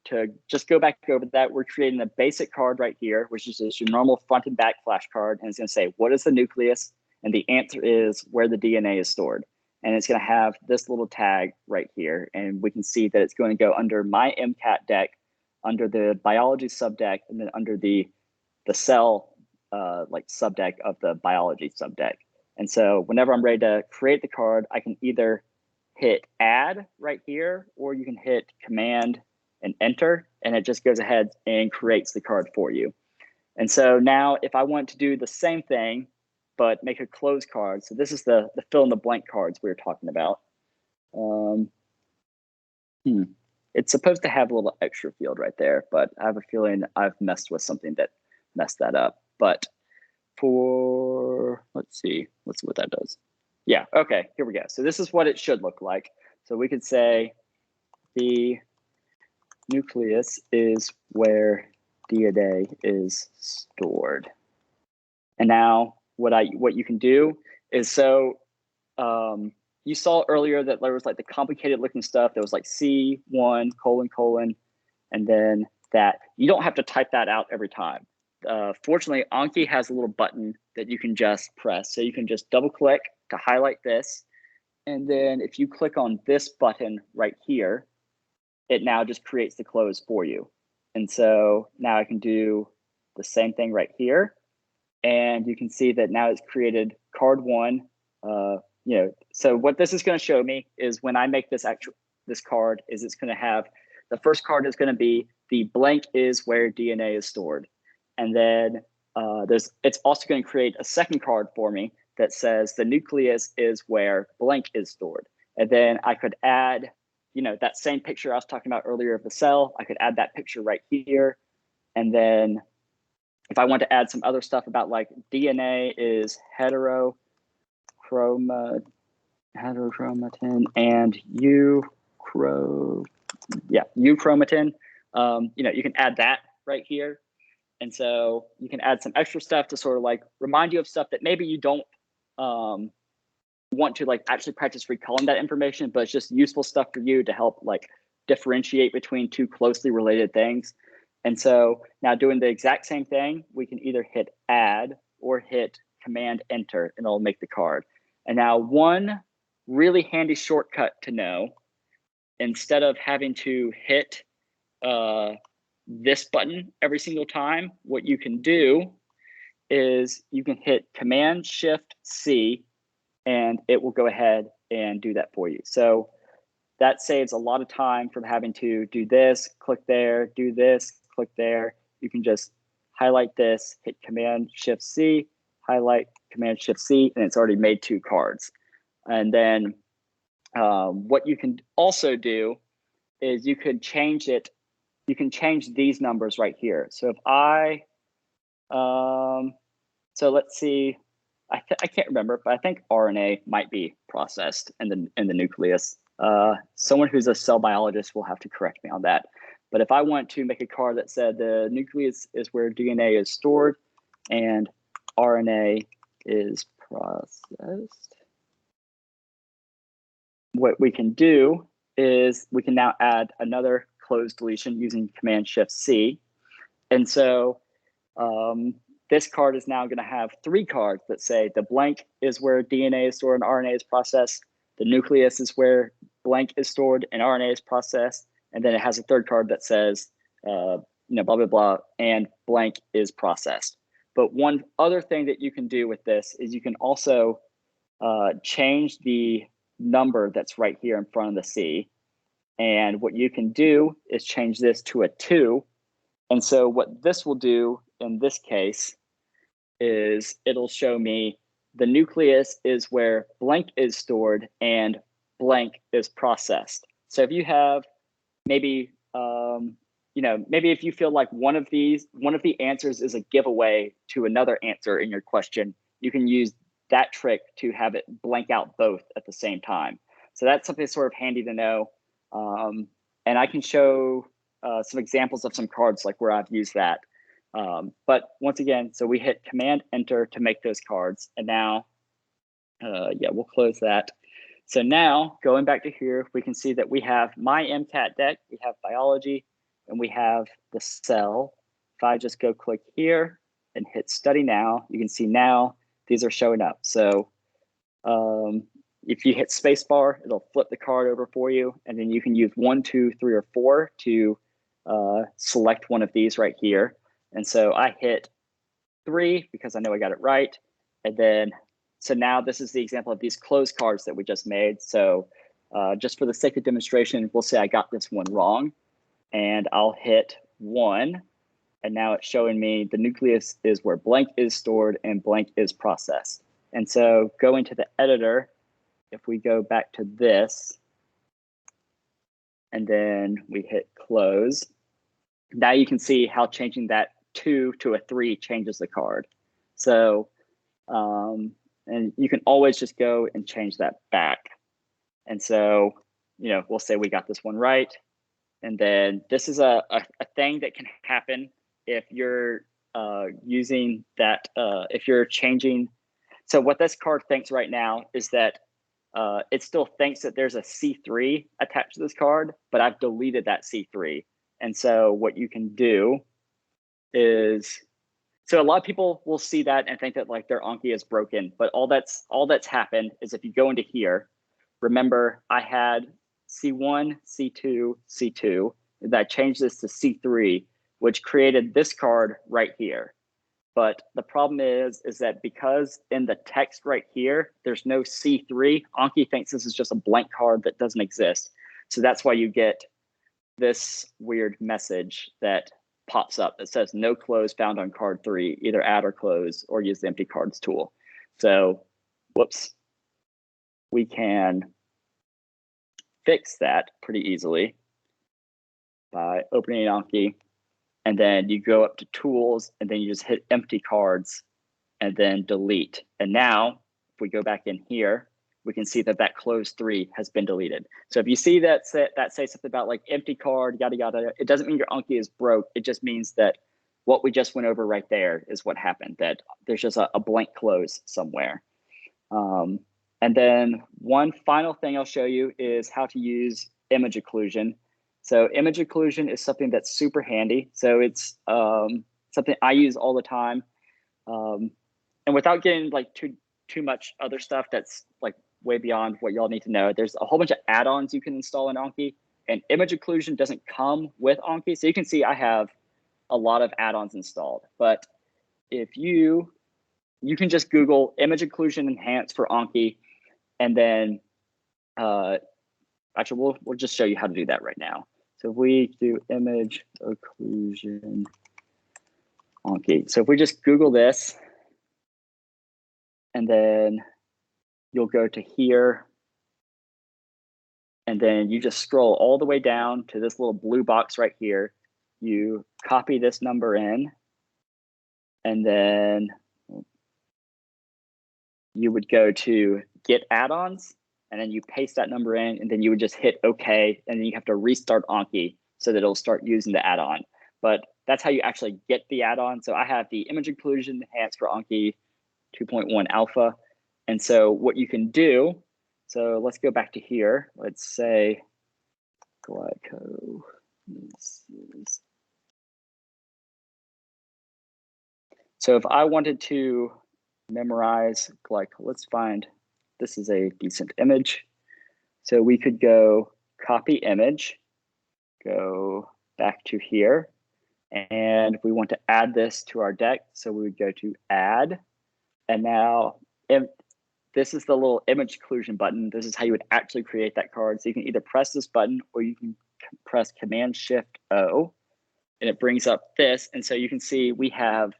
to just go back over that, we're creating a basic card right here, which is just your normal front and back flashcard. And it's going to say, what is the nucleus? And the answer is where the DNA is stored. And it's going to have this little tag right here. And we can see that it's going to go under my MCAT deck, under the biology subdeck, and then under the cell like subdeck of the biology subdeck. And so whenever I'm ready to create the card, I can either hit add right here, or you can hit command and enter, and it just goes ahead and creates the card for you. And so now if I want to do the same thing, but make a closed card. So this is the fill in the blank cards we were talking about. It's supposed to have a little extra field right there, but I have a feeling I've messed with something that messed that up. But let's see what that does. Yeah, okay, here we go. So this is what it should look like. So we could say the nucleus is where DNA is stored. And now what you can do is, so you saw earlier that there was like the complicated looking stuff that was like C1 : and then that. You don't have to type that out every time. Fortunately, Anki has a little button that you can just press. So you can just double click to highlight this. And then if you click on this button right here, it now just creates the close for you. And so now I can do the same thing right here. And you can see that now it's created card one. So what this is going to show me is when I make this card, is it's going to have, the first card is going to be the blank is where DNA is stored. And then it's also going to create a second card for me that says the nucleus is where blank is stored. And then I could add, that same picture I was talking about earlier of the cell, I could add that picture right here. And then if I want to add some other stuff about like DNA is heterochromatin and euchromatin, you can add that right here. And so you can add some extra stuff to sort of like remind you of stuff that maybe you don't want to like actually practice recalling that information, but it's just useful stuff for you to help like differentiate between two closely related things. And so now doing the exact same thing, we can either hit add or hit Command Enter, and it'll make the card. And now one really handy shortcut to know, instead of having to hit this button every single time, what you can do is you can hit Command Shift C, and it will go ahead and do that for you. So that saves a lot of time from having to do this, click there, do this, click there. You can just highlight this, hit Command Shift C, highlight Command Shift C, and it's already made 2 cards. And then what you can also do is you could change it. You can change these numbers right here. So if I, so let's see, I can't remember, but I think RNA might be processed in the nucleus. Someone who's a cell biologist will have to correct me on that. But if I want to make a card that said the nucleus is where DNA is stored and RNA is processed, what we can do is we can now add another closed deletion using Command Shift C. And so this card is now going to have 3 cards that say the blank is where DNA is stored and RNA is processed. The nucleus is where blank is stored and RNA is processed. And then it has a 3rd card that says, blah, blah, blah, and blank is processed. But one other thing that you can do with this is you can also change the number that's right here in front of the C. And what you can do is change this to a 2. And so what this will do in this case is it'll show me the nucleus is where blank is stored and blank is processed. So if you have maybe, maybe if you feel like one of the answers is a giveaway to another answer in your question, you can use that trick to have it blank out both at the same time. So that's something sort of handy to know. And I can show some examples of some cards like where I've used that. But once again, so we hit Command Enter to make those cards. And now, we'll close that. So now going back to here, we can see that we have my MCAT deck, we have biology, and we have the cell. If I just go click here and hit Study Now, you can see now these are showing up. So if you hit spacebar, it'll flip the card over for you, and then you can use 1, 2, 3, or 4 to select one of these right here. And so I hit 3 because I know I got it right. And then, so now this is the example of these closed cards that we just made. So just for the sake of demonstration, we'll say I got this one wrong, and I'll hit 1. And now it's showing me the nucleus is where blank is stored and blank is processed. And so going to the editor, if we go back to this, and then we hit close, now you can see how changing that 2 to a 3 changes the card. So, and you can always just go and change that back. And so, we'll say we got this one right. And then this is a thing that can happen if you're using that, if you're changing. So what this card thinks right now is that it still thinks that there's a C3 attached to this card, but I've deleted that C3. And so what you can do is, so a lot of people will see that and think that like their Anki is broken, but all that's happened is if you go into here, remember I had C1, C2, C2, and I changed this to C3, which created this card right here. But the problem is that because in the text right here, there's no C3, Anki thinks this is just a blank card that doesn't exist. So that's why you get this weird message that pops up that says no close found on card 3, either add or close or use the empty cards tool. So, whoops, we can fix that pretty easily by opening Anki, and then you go up to tools and then you just hit empty cards and then delete. And now if we go back in here, we can see that that closed 3 has been deleted. So if you see that say something about like empty card, yada, yada, it doesn't mean your Anki is broke. It just means that what we just went over right there is what happened, that there's just a blank close somewhere. And then one final thing I'll show you is how to use image occlusion. So image occlusion is something that's super handy. So it's something I use all the time. and without getting like too much other stuff that's like way beyond what y'all need to know, there's a whole bunch of add-ons you can install in Anki, and image occlusion doesn't come with Anki. So you can see I have a lot of add-ons installed, but if you can just Google image occlusion enhance for Anki, and then actually we'll just show you how to do that right now. So if we do image occlusion Anki, so if we just Google this, and then you'll go to here, and then you just scroll all the way down to this little blue box right here. You copy this number in, and then you would go to get add-ons, and then you paste that number in, and then you would just hit OK, and then you have to restart Anki so that it'll start using the add-on. But that's how you actually get the add-on. So I have the image occlusion enhanced for Anki 2.1 alpha. And so what you can do, so let's go back to here. Let's say glyco. So if I wanted to memorize glyco, let's find, this is a decent image. So we could go copy image, go back to here, and we want to add this to our deck. So we would go to add, and now this is the little image occlusion button. This is how you would actually create that card. So you can either press this button or you can press Command Shift O, and it brings up this. And so you can see we have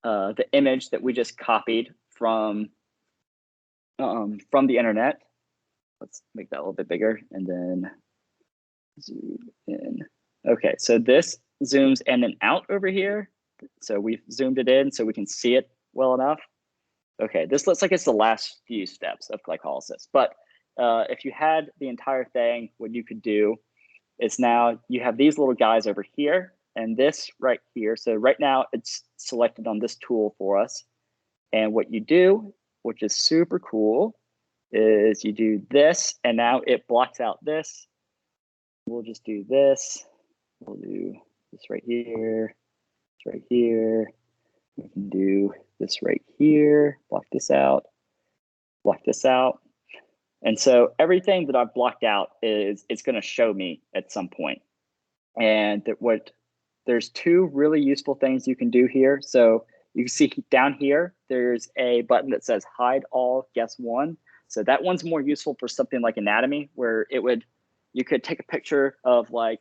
the image that we just copied from the internet. Let's make that a little bit bigger and then zoom in. Okay, so this zooms in and out over here. So we've zoomed it in so we can see it well enough. Okay, this looks like it's the last few steps of glycolysis, but if you had the entire thing, what you could do is now you have these little guys over here and this right here. So right now it's selected on this tool for us. And what you do, which is super cool, is you do this, and now it blocks out this. We'll just do this. We'll do this right here, this right here. We can do this right here, block this out, block this out. And so everything that I've blocked out it's going to show me at some point. And there's two really useful things you can do here. So you can see down here, there's a button that says hide all, guess one. So that one's more useful for something like anatomy, where you could take a picture of like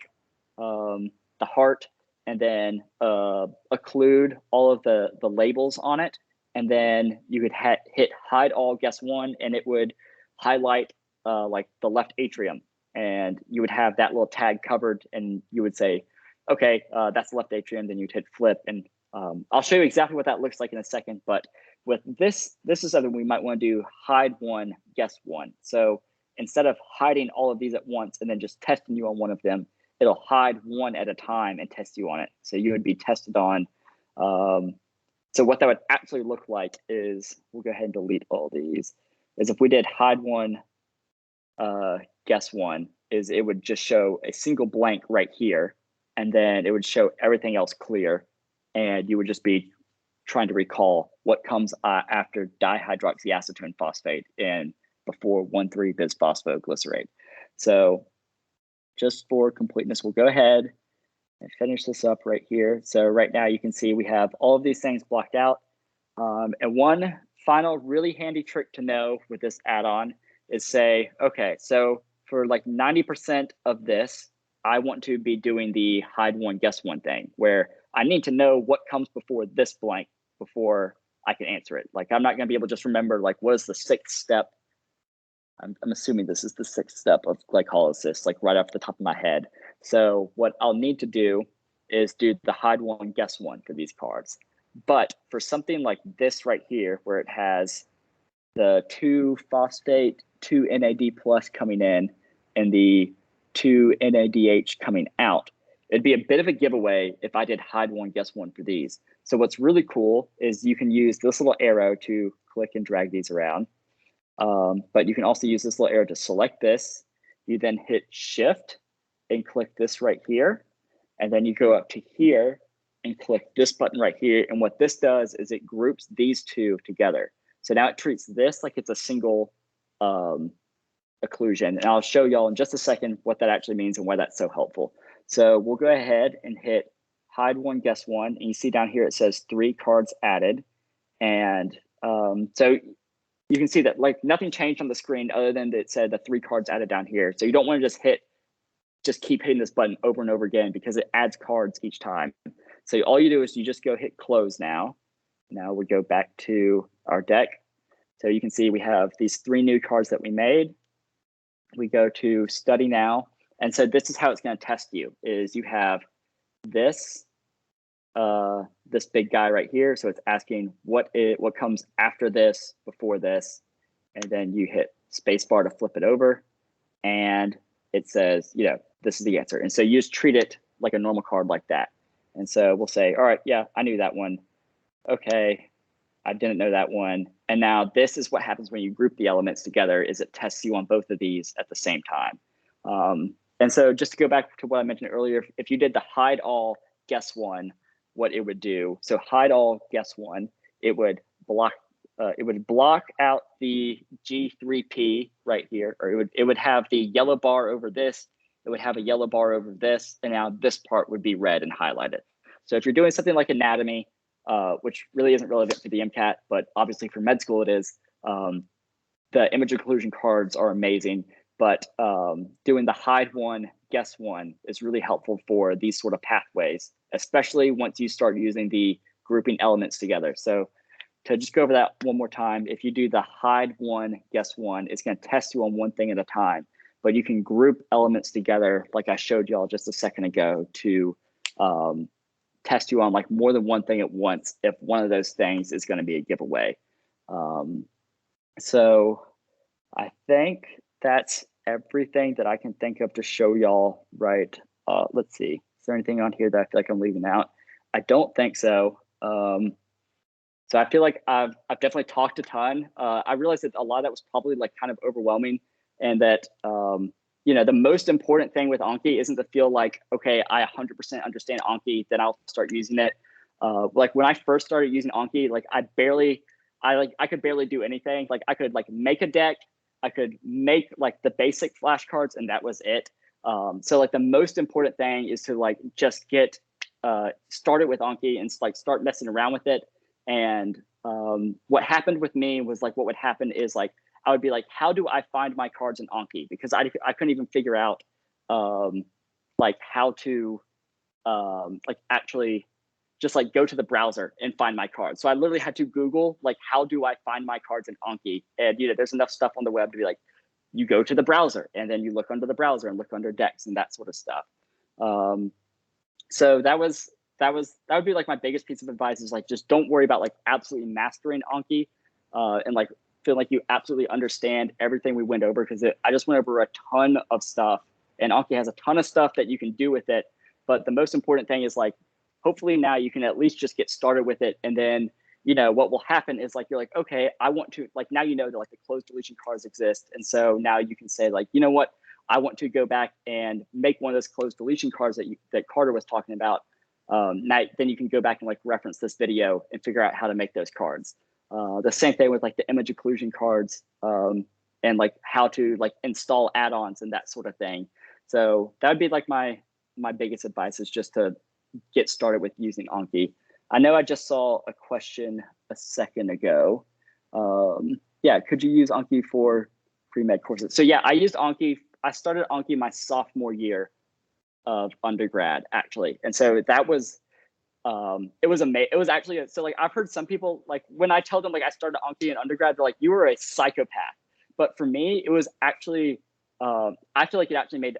the heart and then occlude all of the labels on it. And then you could hit hide all, guess one, and it would highlight like the left atrium. And you would have that little tag covered, and you would say, okay, that's the left atrium. Then you'd hit flip. And I'll show you exactly what that looks like in a second. But with this is something we might want to do, hide one, guess one. So instead of hiding all of these at once and then just testing you on one of them, it'll hide one at a time and test you on it. So you would be tested on. So what that would actually look like is, we'll go ahead and delete all these, is if we did hide one, guess one, is it would just show a single blank right here, and then it would show everything else clear, and you would just be trying to recall what comes after dihydroxyacetone phosphate and before 1,3-bisphosphoglycerate. So just for completeness, we'll go ahead and finish this up right here. So right now you can see we have all of these things blocked out. And one final really handy trick to know with this add-on is say, okay, so for like 90% of this, I want to be doing the hide one, guess one thing, where I need to know what comes before this blank before I can answer it. Like I'm not gonna be able to just remember like what is the sixth step. I'm assuming this is the sixth step of glycolysis, like right off the top of my head. So what I'll need to do is do the hide one, guess one for these cards. But for something like this right here, where it has the 2-phosphate, 2-NAD plus coming in, and the 2-NADH coming out, it'd be a bit of a giveaway if I did hide one, guess one for these. So what's really cool is you can use this little arrow to click and drag these around. But you can also use this little arrow to select this. You then hit shift and click this right here. And then you go up to here and click this button right here. And what this does is it groups these two together. So now it treats this like it's a single occlusion. And I'll show y'all in just a second what that actually means and why that's so helpful. So we'll go ahead and hit hide one, guess one. And you see down here, it says 3 cards added. And so you can see that like nothing changed on the screen other than that it said the 3 cards added down here. So you don't want to just keep hitting this button over and over again because it adds cards each time. So all you do is you just go hit close now. Now we go back to our deck. So you can see we have these 3 new cards that we made. We go to study now. And so this is how it's going to test you is you have this, this big guy right here. So it's asking what comes after this, before this, and then you hit spacebar to flip it over. And it says, you know, this is the answer. And so you just treat it like a normal card like that. And so we'll say, all right, yeah, I knew that one. Okay, I didn't know that one. And now this is what happens when you group the elements together is it tests you on both of these at the same time. And so just to go back to what I mentioned earlier, if you did the hide all, guess one, what it would do. So hide all, guess one, it would block out the G3P right here, or it would have the yellow bar over this, it would have a yellow bar over this, and now this part would be red and highlighted. So if you're doing something like anatomy, which really isn't relevant for the MCAT, but obviously for med school it is, the image occlusion cards are amazing, but doing the hide one, guess one is really helpful for these sort of pathways, especially once you start using the grouping elements together. So to just go over that one more time, if you do the hide one, guess one, it's going to test you on one thing at a time, but you can group elements together like I showed y'all just a second ago to test you on like more than one thing at once if one of those things is going to be a giveaway. So I think that's everything that I can think of to show y'all, right? Let's see, is there anything on here that I feel like I'm leaving out? I don't think so. So I feel like I've definitely talked a ton. I realized that a lot of that was probably like kind of overwhelming, and that you know, the most important thing with Anki isn't to feel like, okay, I 100% understand Anki, then I'll start using it. Like when I first started using Anki, like I could barely do anything. Like I could like make a deck, I could make like the basic flashcards, and that was it. So like the most important thing is to like just get started with Anki and like start messing around with it. And what happened with me was like, what would happen is like, I would be like, how do I find my cards in Anki? Because I couldn't even figure out like how to like actually just like go to the browser and find my cards. So I literally had to Google like, how do I find my cards in Anki? And you know, there's enough stuff on the web to be like, you go to the browser and then you look under the browser and look under decks and that sort of stuff. So that would be like my biggest piece of advice is like, just don't worry about like absolutely mastering Anki and like feel like you absolutely understand everything we went over, because I just went over a ton of stuff, and Anki has a ton of stuff that you can do with it. But the most important thing is like, hopefully now you can at least just get started with it. And then, you know, what will happen is like, you're like, okay, I want to, like, now you know that like the closed deletion cards exist. And so now you can say like, you know what, I want to go back and make one of those closed deletion cards that Carter was talking about. Now, then you can go back and like reference this video and figure out how to make those cards. The same thing with like the image occlusion cards and like how to like install add-ons and that sort of thing. So that would be like my biggest advice is just to get started with using Anki. I know I just saw a question a second ago. Yeah, could you use Anki for pre-med courses? So yeah, I used Anki. I started Anki my sophomore year of undergrad actually. And so that was, it was amazing. It was actually, so like, I've heard some people, like when I tell them like I started Anki in undergrad, they're like, you were a psychopath. But for me, it was actually, I feel like it actually made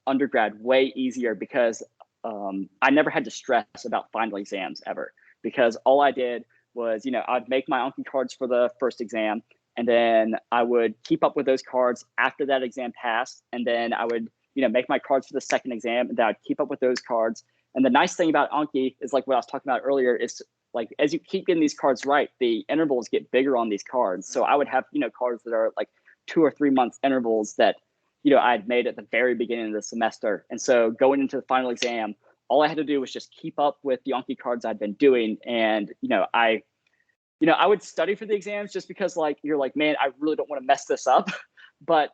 undergrad way easier because I never had to stress about final exams ever, because all I did was, you know, I'd make my Anki cards for the first exam, and then I would keep up with those cards after that exam passed. And then I would, you know, make my cards for the second exam, and then I'd keep up with those cards. And the nice thing about Anki is like what I was talking about earlier is like, as you keep getting these cards right, the intervals get bigger on these cards. So I would have, you know, cards that are like 2 or 3 months intervals that, you know, I had made at the very beginning of the semester. And so going into the final exam, all I had to do was just keep up with the Anki cards I'd been doing. And, I would study for the exams just because like, you're like, man, I really don't want to mess this up. But,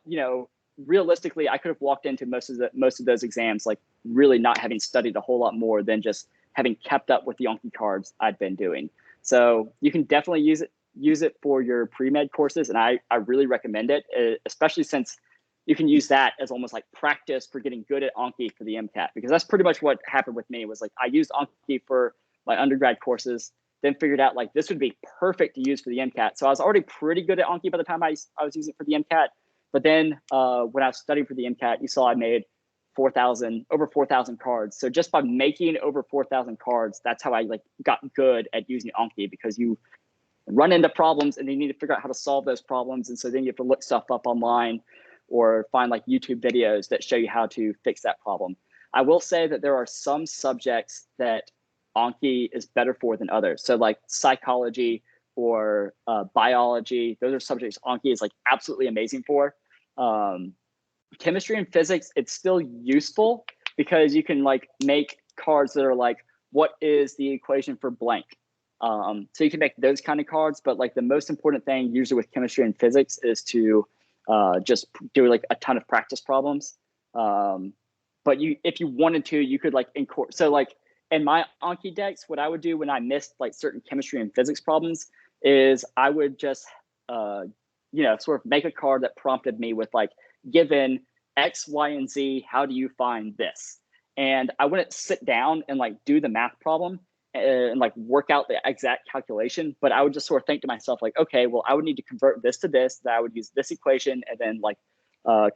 realistically, I could have walked into most of those exams, like really not having studied a whole lot more than just having kept up with the Anki cards I'd been doing. So you can definitely use it for your pre-med courses. And I really recommend it, especially since you can use that as almost like practice for getting good at Anki for the MCAT, because that's pretty much what happened with me. Was like, I used Anki for my undergrad courses, then figured out like this would be perfect to use for the MCAT. So I was already pretty good at Anki by the time I was using it for the MCAT. But then when I was studying for the MCAT, you saw I made over 4,000 cards. So just by making over 4,000 cards, that's how I like got good at using Anki, because you run into problems and you need to figure out how to solve those problems. And so then you have to look stuff up online or find like YouTube videos that show you how to fix that problem. I will say that there are some subjects that Anki is better for than others. So like psychology or biology, those are subjects Anki is like absolutely amazing for. Chemistry and physics, it's still useful because you can like make cards that are like, what is the equation for blank? So you can make those kind of cards, but like the most important thing usually with chemistry and physics is to just do like a ton of practice problems. But if you wanted to, you could like so like in my Anki decks, what I would do when I missed like certain chemistry and physics problems is I would just sort of make a card that prompted me with like, given X, Y, and Z, how do you find this? And I wouldn't sit down and like do the math problem and like work out the exact calculation, but I would just sort of think to myself like, okay, well, I would need to convert this to this, that I would use this equation and then like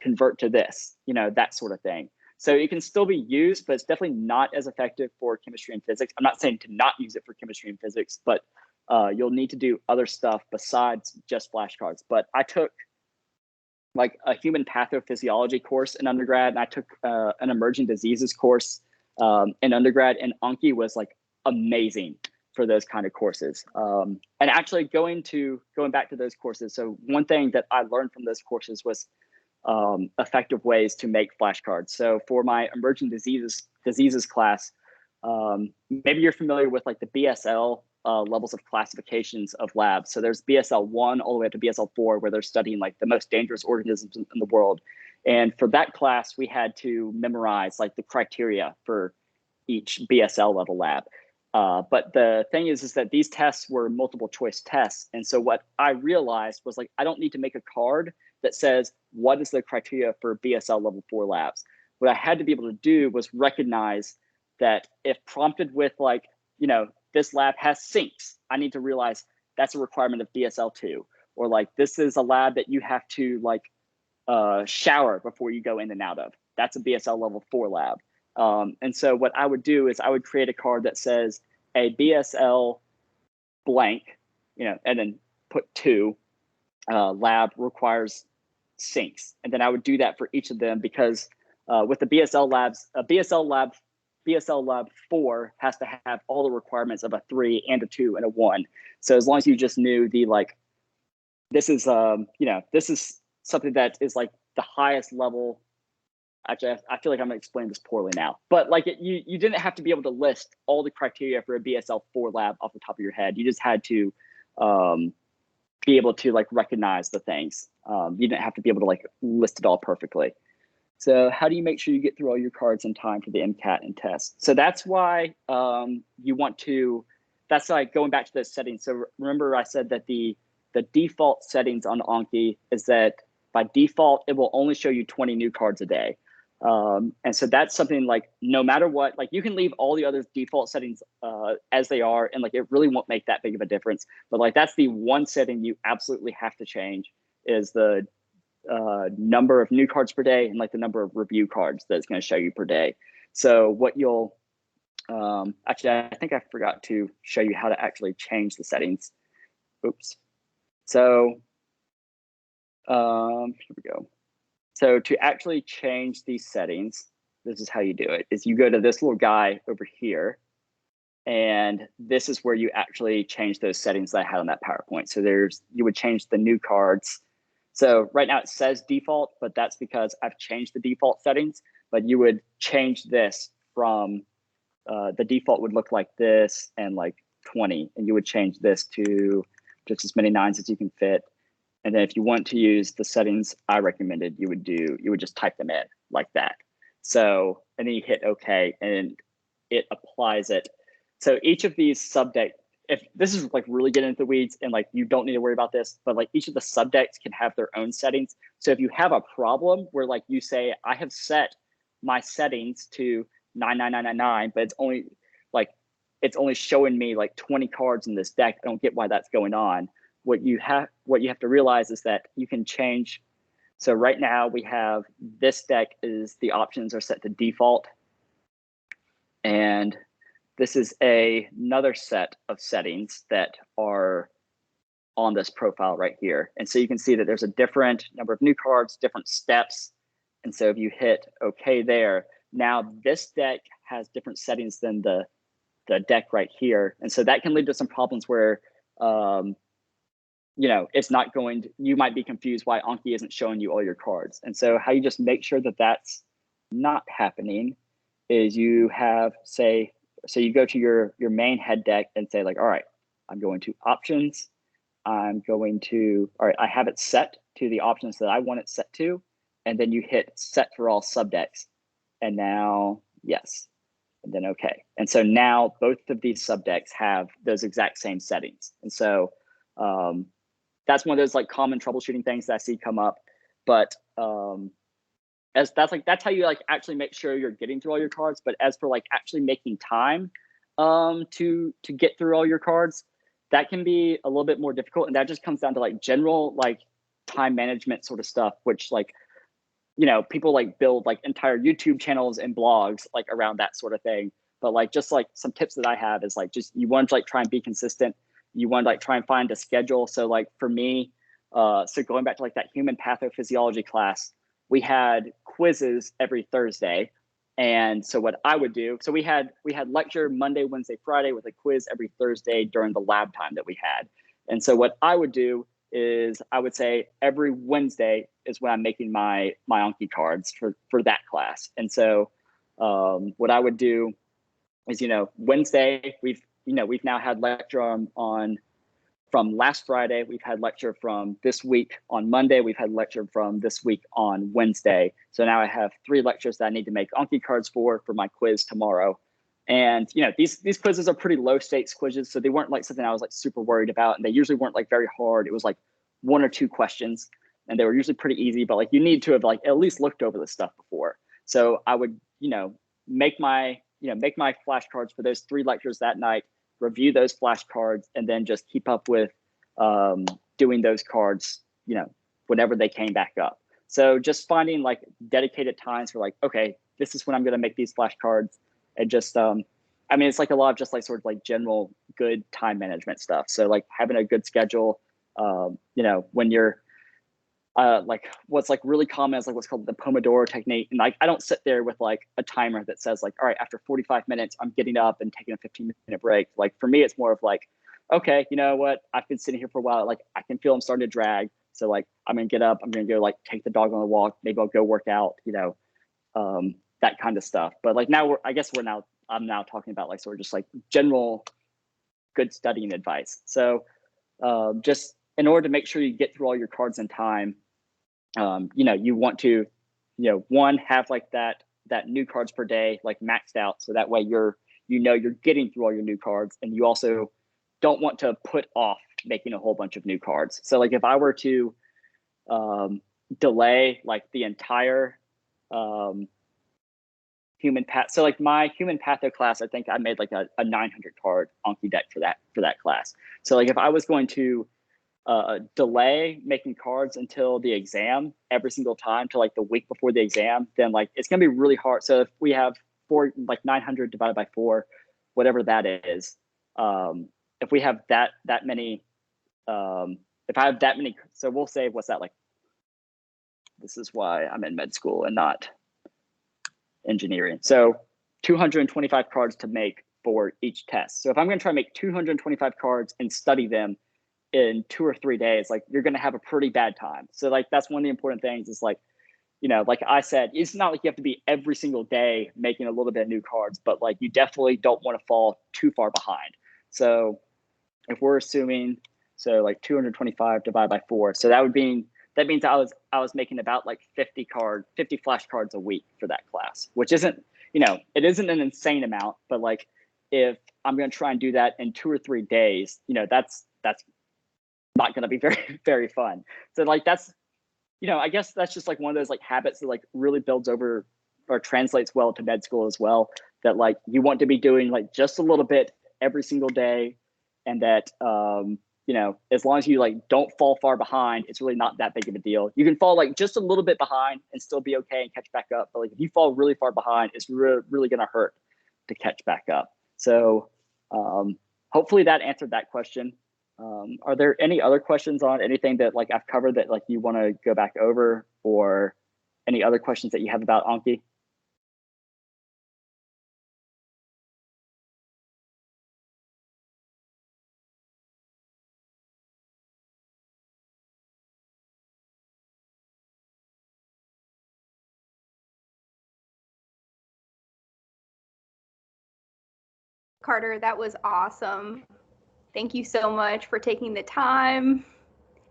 convert to this, that sort of thing. So it can still be used, but it's definitely not as effective for chemistry and physics. I'm not saying to not use it for chemistry and physics, but you'll need to do other stuff besides just flashcards. But I took like a human pathophysiology course in undergrad, and I took an emerging diseases course in undergrad, and Anki was like amazing for those kind of courses. And actually going back to those courses, so one thing that I learned from those courses was effective ways to make flashcards. So for my emerging diseases class, maybe you're familiar with like the BSL levels of classifications of labs. So there's BSL 1 all the way up to BSL 4, where they're studying like the most dangerous organisms in the world. And for that class, we had to memorize like the criteria for each BSL level lab. But the thing is that these tests were multiple choice tests. And so what I realized was like, I don't need to make a card that says, what is the criteria for BSL level 4 labs? What I had to be able to do was recognize that if prompted with like, this lab has sinks, I need to realize that's a requirement of BSL 2. Or like, this is a lab that you have to like shower before you go in and out of. That's a BSL level 4 lab. And so what I would do is I would create a card that says a BSL blank, and then put 2 lab requires sinks. And then I would do that for each of them, because with the BSL labs, BSL lab 4 has to have all the requirements of a 3 and a 2 and a 1. So as long as you just knew the like, this is this is something that is like the highest level. Actually, I feel like I'm going to explain this poorly now, but like you didn't have to be able to list all the criteria for a BSL 4 lab off the top of your head. You just had to be able to like recognize the things. You didn't have to be able to like list it all perfectly. So how do you make sure you get through all your cards in time for the MCAT and test? So that's why you want to, that's like going back to those settings. So remember I said that the default settings on Anki is that by default, it will only show you 20 new cards a day. And so that's something like, no matter what, like you can leave all the other default settings as they are, and like it really won't make that big of a difference. But like that's the one setting you absolutely have to change, is the number of new cards per day and like the number of review cards that it's going to show you per day. So what you'll actually, I think I forgot to show you how to actually change the settings. Oops. So here we go. So to actually change these settings, this is how you do it, is you go to this little guy over here, and this is where you actually change those settings that I had on that PowerPoint. So you would change the new cards. So right now it says default, but that's because I've changed the default settings, but you would change this from the default would look like this and like 20, and you would change this to just as many nines as you can fit. And then if you want to use the settings I recommended, you would just type them in like that. So, and then you hit OK, and it applies it. So each of these subdecks, if this is like really getting into the weeds and like you don't need to worry about this, but like each of the subdecks can have their own settings. So if you have a problem where like you say, I have set my settings to 99999, but it's only showing me like 20 cards in this deck. I don't get why that's going on. What you have to realize is that you can change. So right now we have this deck is the options are set to default. And this is another set of settings that are on this profile right here. And so you can see that there's a different number of new cards, different steps. And so if you hit OK there, now this deck has different settings than the deck right here. And so that can lead to some problems where, it's not going to, you might be confused why Anki isn't showing you all your cards. And so how you just make sure that that's not happening is you have, say, so you go to your main head deck and say like, all right, I'm going to options. All right, I have it set to the options that I want it set to. And then you hit set for all subdecks. And now, yes, and then okay. And so now both of these subdecks have those exact same settings. And so that's one of those like common troubleshooting things that I see come up. But that's how you like actually make sure you're getting through all your cards. But as for like actually making time to get through all your cards, that can be a little bit more difficult. And that just comes down to like general like time management sort of stuff, which like, people like build like entire YouTube channels and blogs like around that sort of thing. But like just like some tips that I have is like just you want to like try and be consistent. You want to like try and find a schedule. So like for me, so going back to like that human pathophysiology class, we had quizzes every Thursday. And so what I would do, so we had lecture Monday, Wednesday, Friday with a quiz every Thursday during the lab time that we had. And so what I would do is I would say every Wednesday is when I'm making my Anki cards for that class. And so what I would do is, Wednesday, we've now had lecture on from last Friday. We've had lecture from this week on Monday. We've had lecture from this week on Wednesday. So now I have 3 lectures that I need to make Anki cards for my quiz tomorrow. And these quizzes are pretty low stakes quizzes, so they weren't like something I was like super worried about, and they usually weren't like very hard. It was like 1 or 2 questions, and they were usually pretty easy. But like you need to have like at least looked over this stuff before. So I would make my flashcards for those 3 lectures that night, review those flashcards, and then just keep up with doing those cards whenever they came back up. So just finding like dedicated times for like, okay, this is when I'm going to make these flashcards. And just, it's like a lot of just like sort of like general good time management stuff. So like having a good schedule, when you're like what's like really common is like what's called the Pomodoro technique. And like, I don't sit there with like a timer that says like, all right, after 45 minutes, I'm getting up and taking a 15-minute break. Like for me, it's more of like, okay, you know what? I've been sitting here for a while. Like I can feel I'm starting to drag. So like, I'm going to get up, I'm going to go like take the dog on a walk. Maybe I'll go work out, that kind of stuff. But like now I'm now talking about like sort of just like general good studying advice. So just in order to make sure you get through all your cards in time, you want to, one, have like that new cards per day, like maxed out. So that way you're getting through all your new cards, and you also don't want to put off making a whole bunch of new cards. So like if I were to delay like the entire human path. So like my human patho class, I think I made like a 900 card Anki deck for that class. So like if I was going to delay making cards until the exam every single time to like the week before the exam, then like it's gonna be really hard. So if we have 900 divided by 4, whatever that is, if we have that many, if I have that many, so we'll say, what's that like? This is why I'm in med school and not engineering. So 225 cards to make for each test. So if I'm going to try to make 225 cards and study them in 2 or 3 days, like you're going to have a pretty bad time. So like that's one of the important things is like you know, like I said, it's not like you have to be every single day making a little bit of new cards, but like you definitely don't want to fall too far behind. So if we're assuming, so like 225 divided by 4, so that means I was making about like 50 flashcards a week for that class, which isn't, you know, it isn't an insane amount, but like if I'm going to try and do that in 2 or 3 days, you know, that's not going to be very, very fun. So like that's, you know, I guess that's just like one of those like habits that like really builds over or translates well to med school as well, that like you want to be doing like just a little bit every single day. And that, you know, as long as you like don't fall far behind, it's really not that big of a deal. You can fall like just a little bit behind and still be okay and catch back up. But like if you fall really far behind, it's really going to hurt to catch back up. So hopefully that answered that question. Are there any other questions on anything that like I've covered that like you want to go back over, or any other questions that you have about Anki? Carter, that was awesome. Thank you so much for taking the time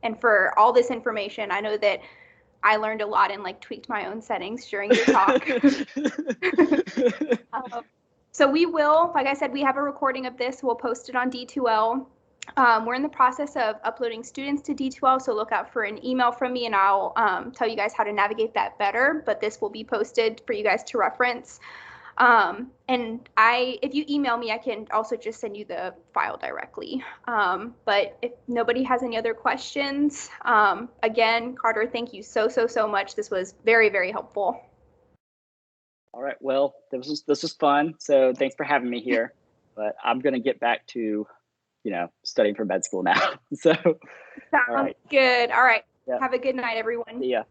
and for all this information. I know that I learned a lot and like tweaked my own settings during your talk. So we will, like I said, we have a recording of this. We'll post it on D2L. We're in the process of uploading students to D2L, so look out for an email from me and I'll tell you guys how to navigate that better, but this will be posted for you guys to reference. And if you email me, I can also just send you the file directly. But if nobody has any other questions, again, Carter, thank you so much. This was very, very helpful. All right. Well, this was fun. So thanks for having me here. But I'm going to get back to, you know, studying for med school now. So, Sounds all right. good. All right. Yeah. Have a good night, everyone. See ya.